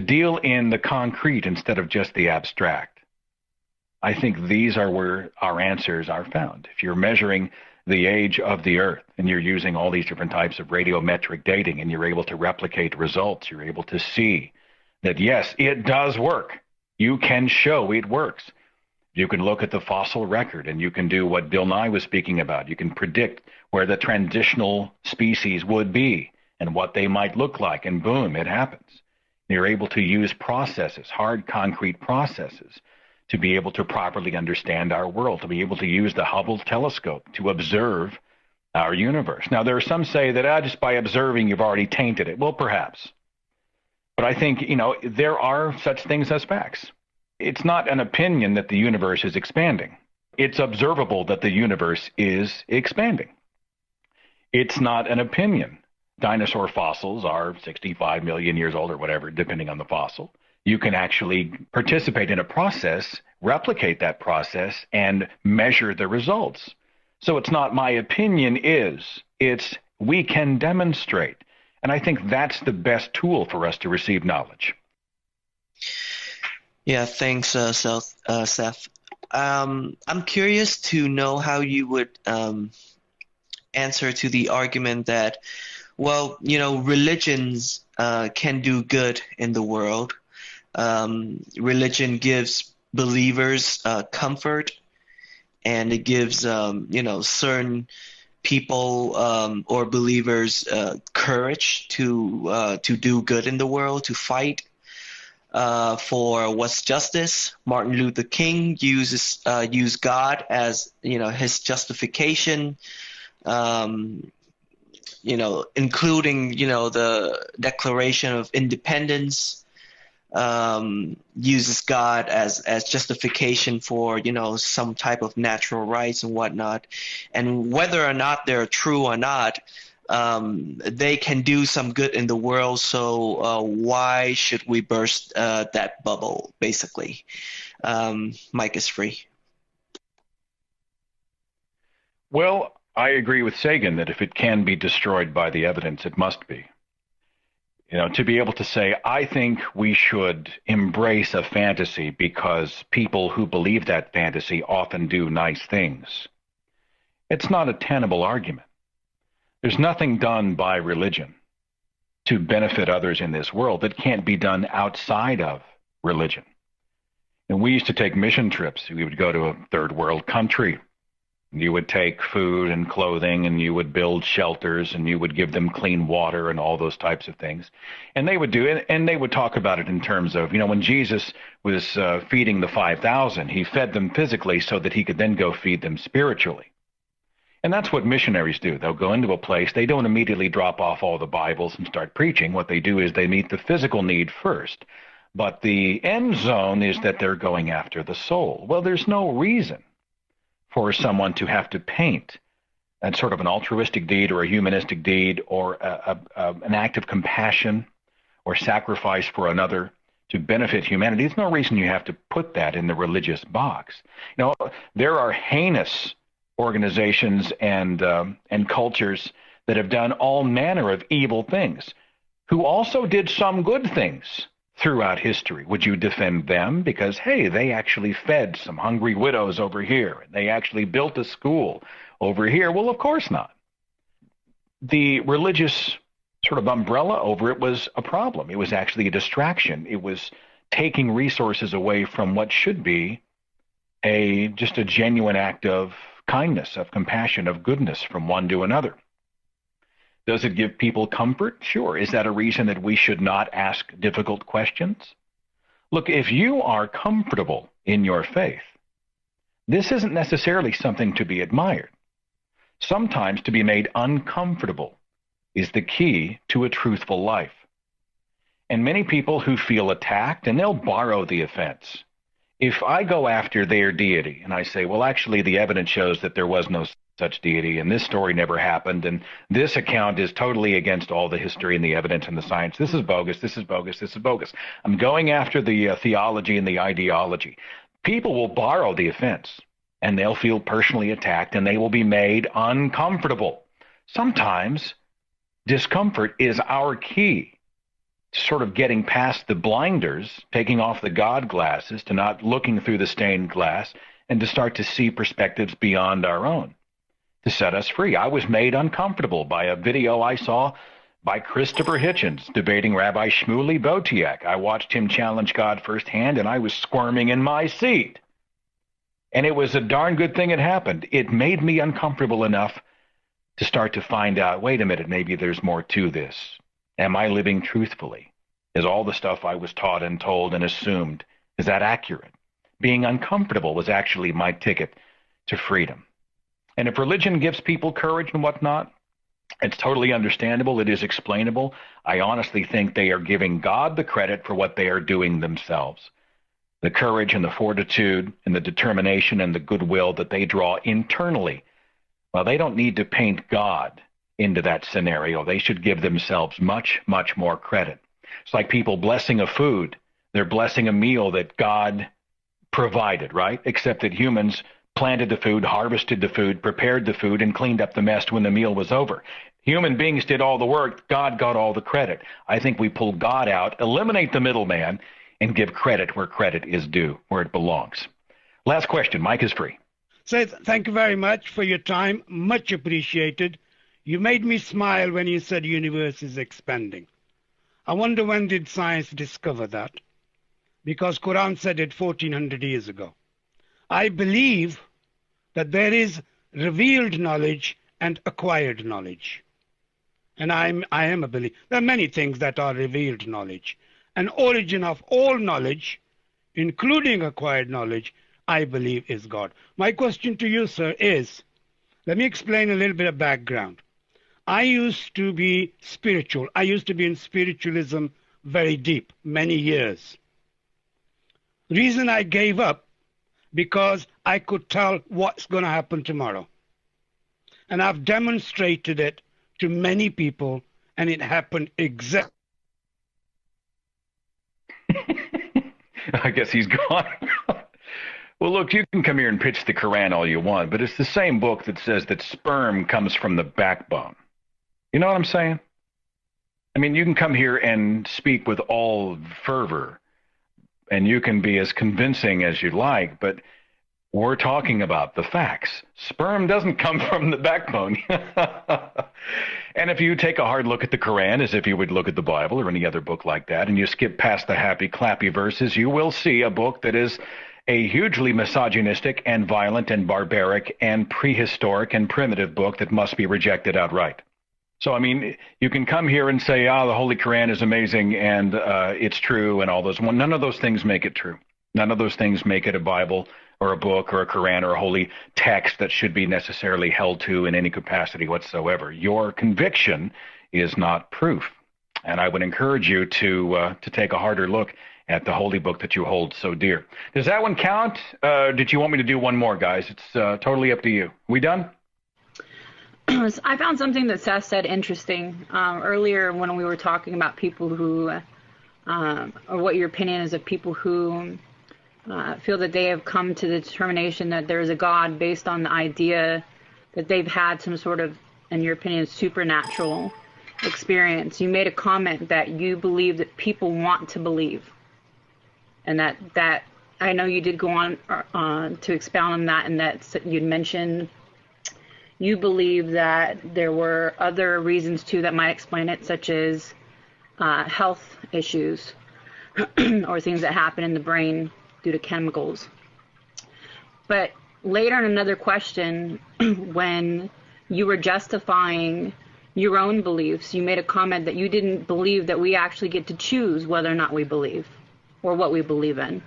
deal in the concrete instead of just the abstract, I think these are where our answers are found. If you're measuring the age of the Earth and you're using all these different types of radiometric dating and you're able to replicate results, you're able to see that, yes, it does work. You can show it works. You can look at the fossil record and you can do what Bill Nye was speaking about. You can predict where the transitional species would be and what they might look like, and boom, it happens. You're able to use processes, hard concrete processes, to be able to properly understand our world, to be able to use the Hubble telescope to observe our universe. Now, there are some say that just by observing, you've already tainted it. Well, perhaps. But I think, there are such things as facts. It's not an opinion that the universe is expanding. It's observable that the universe is expanding. It's not an opinion. Dinosaur fossils are 65 million years old or whatever, depending on the fossil. You can actually participate in a process, replicate that process, and measure the results. So it's not my opinion it's we can demonstrate. And I think that's the best tool for us to receive knowledge. Yeah, thanks, Seth. I'm curious to know how you would answer to the argument that, well, religions can do good in the world. Religion gives believers comfort, and it gives certain people or believers courage to do good in the world, to fight for what's justice. Martin Luther King used God as his justification, including the Declaration of Independence. Uses God as justification for some type of natural rights and whatnot, and whether or not they're true or not, they can do some good in the world. So why should we burst that bubble? Basically, Mike is free. Well, I agree with Sagan that if it can be destroyed by the evidence, it must be. To be able to say, I think we should embrace a fantasy because people who believe that fantasy often do nice things. It's not a tenable argument. There's nothing done by religion to benefit others in this world that can't be done outside of religion. And we used to take mission trips. We would go to a third world country. You would take food and clothing, and you would build shelters, and you would give them clean water and all those types of things. And they would do it, and they would talk about it in terms of, when Jesus was feeding the 5,000, he fed them physically so that he could then go feed them spiritually. And that's what missionaries do. They'll go into a place. They don't immediately drop off all the Bibles and start preaching. What they do is they meet the physical need first. But the end zone is that they're going after the soul. Well, there's no reason for someone to have to paint that sort of an altruistic deed or a humanistic deed or an act of compassion or sacrifice for another to benefit humanity, there's no reason you have to put that in the religious box. You know, there are heinous organizations and cultures that have done all manner of evil things, who also did some good things throughout history. Would you defend them? Because, hey, they actually fed some hungry widows over here, and they actually built a school over here. Well, of course not. The religious sort of umbrella over it was a problem. It was actually a distraction. It was taking resources away from what should be just a genuine act of kindness, of compassion, of goodness from one to another. Does it give people comfort? Sure. Is that a reason that we should not ask difficult questions? Look, if you are comfortable in your faith, this isn't necessarily something to be admired. Sometimes to be made uncomfortable is the key to a truthful life. And many people who feel attacked, and they'll borrow the offense. If I go after their deity and I say, well, actually the evidence shows that there was no such deity, and this story never happened, and this account is totally against all the history and the evidence and the science. This is bogus, this is bogus, this is bogus. I'm going after the theology and the ideology. People will borrow the offense, and they'll feel personally attacked, and they will be made uncomfortable. Sometimes discomfort is our key to sort of getting past the blinders, taking off the God glasses, to not looking through the stained glass, and to start to see perspectives beyond our own, to set us free. I was made uncomfortable by a video I saw by Christopher Hitchens debating Rabbi Shmuley Boteach. I watched him challenge God firsthand, and I was squirming in my seat. And it was a darn good thing it happened. It made me uncomfortable enough to start to find out, wait a minute, maybe there's more to this. Am I living truthfully? Is all the stuff I was taught and told and assumed, is that accurate? Being uncomfortable was actually my ticket to freedom. And if religion gives people courage and whatnot, it's totally understandable. It is explainable. I honestly think they are giving God the credit for what they are doing themselves. The courage and the fortitude and the determination and the goodwill that they draw internally. Well, they don't need to paint God into that scenario. They should give themselves much, much more credit. It's like people blessing a food. They're blessing a meal that God provided, right? Except that humans planted the food, harvested the food, prepared the food, and cleaned up the mess when the meal was over. Human beings did all the work. God got all the credit. I think we pull God out, eliminate the middleman, and give credit where credit is due, where it belongs. Last question. Mike is free. Seth, thank you very much for your time. Much appreciated. You made me smile when you said universe is expanding. I wonder, when did science discover that? Because Quran said it 1400 years ago. I believe that there is revealed knowledge and acquired knowledge. And I am a believer. There are many things that are revealed knowledge. An origin of all knowledge, including acquired knowledge, I believe is God. My question to you, sir, is, let me explain a little bit of background. I used to be spiritual. I used to be in spiritualism very deep, many years. Reason I gave up, because I could tell what's going to happen tomorrow. And I've demonstrated it to many people, and it happened exactly. I guess he's gone. Well, look, you can come here and pitch the Quran all you want, but it's the same book that says that sperm comes from the backbone. You know what I'm saying? I mean, you can come here and speak with all fervor, and you can be as convincing as you like, but we're talking about the facts. Sperm doesn't come from the backbone. And if you take a hard look at the Quran, as if you would look at the Bible or any other book like that, and you skip past the happy, clappy verses, you will see a book that is a hugely misogynistic and violent and barbaric and prehistoric and primitive book that must be rejected outright. So, I mean, you can come here and say, the Holy Quran is amazing and it's true and all those. Well, none of those things make it true. None of those things make it a Bible or a book or a Quran or a holy text that should be necessarily held to in any capacity whatsoever. Your conviction is not proof. And I would encourage you to take a harder look at the holy book that you hold so dear. Does that one count? Did you want me to do one more, guys? It's totally up to you. We done? I found something that Seth said interesting earlier when we were talking about people who or what your opinion is of people who feel that they have come to the determination that there is a God based on the idea that they've had some sort of, in your opinion, supernatural experience. You made a comment that you believe that people want to believe, and that I know you did go on to expound on that, and that you'd mentioned you believe that there were other reasons too that might explain it, such as health issues or things that happen in the brain due to chemicals. But later in another question, when you were justifying your own beliefs, you made a comment that you didn't believe that we actually get to choose whether or not we believe or what we believe in.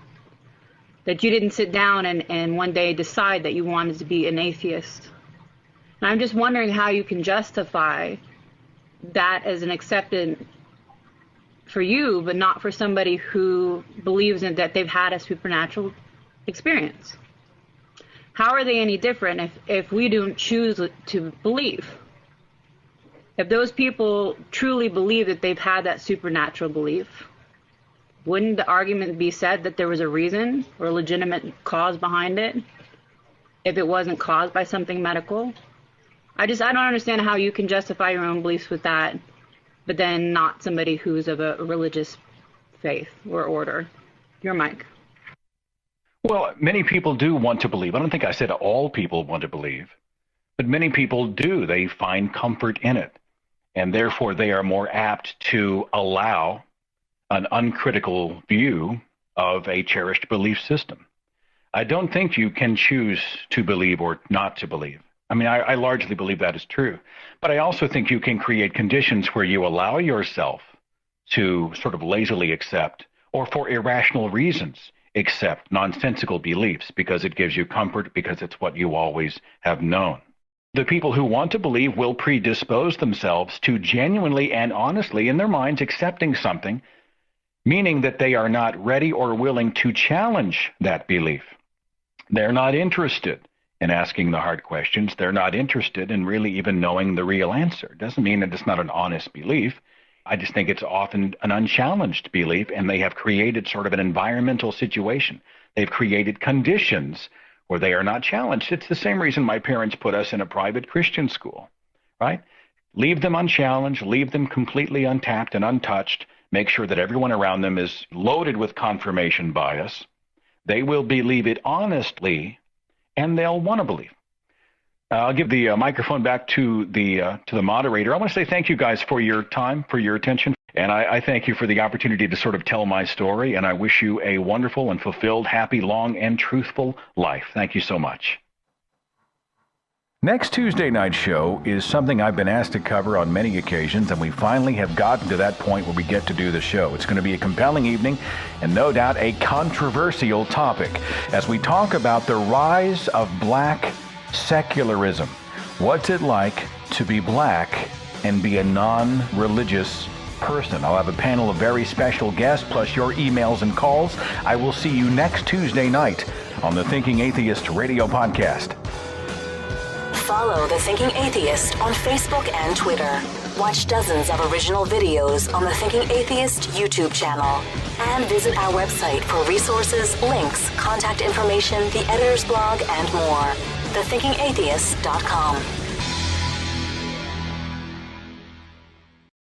That you didn't sit down and one day decide that you wanted to be an atheist. And I'm just wondering how you can justify that as an acceptance for you, but not for somebody who believes in that they've had a supernatural experience. How are they any different if we don't choose to believe? If those people truly believe that they've had that supernatural belief, wouldn't the argument be said that there was a reason or a legitimate cause behind it if it wasn't caused by something medical? I don't understand how you can justify your own beliefs with that, but then not somebody who's of a religious faith or order. Your mic. Well, many people do want to believe. I don't think I said all people want to believe, but many people do. They find comfort in it, and therefore they are more apt to allow an uncritical view of a cherished belief system. I don't think you can choose to believe or not to believe. I mean, I largely believe that is true. But I also think you can create conditions where you allow yourself to sort of lazily accept, or for irrational reasons, accept nonsensical beliefs because it gives you comfort, because it's what you always have known. The people who want to believe will predispose themselves to genuinely and honestly in their minds accepting something, meaning that they are not ready or willing to challenge that belief. They're not interested in asking the hard questions. They're not interested in really even knowing the real answer. It doesn't mean that it's not an honest belief. I just think it's often an unchallenged belief, and they have created sort of an environmental situation. They've created conditions where they are not challenged. It's the same reason my parents put us in a private Christian school, right? Leave them unchallenged, leave them completely untapped and untouched, make sure that everyone around them is loaded with confirmation bias. They will believe it honestly, and they'll want to believe. I'll give the microphone back to the moderator. I want to say thank you guys for your time, for your attention, and I thank you for the opportunity to sort of tell my story, and I wish you a wonderful and fulfilled, happy, long, and truthful life. Thank you so much. Next Tuesday night's show is something I've been asked to cover on many occasions, and we finally have gotten to that point where we get to do the show. It's going to be a compelling evening and no doubt a controversial topic as we talk about the rise of black secularism. What's it like to be black and be a non-religious person? I'll have a panel of very special guests plus your emails and calls. I will see you next Tuesday night on the Thinking Atheist radio podcast. Follow The Thinking Atheist on Facebook and Twitter. Watch dozens of original videos on the Thinking Atheist YouTube channel. And visit our website for resources, links, contact information, the editor's blog, and more. thethinkingatheist.com.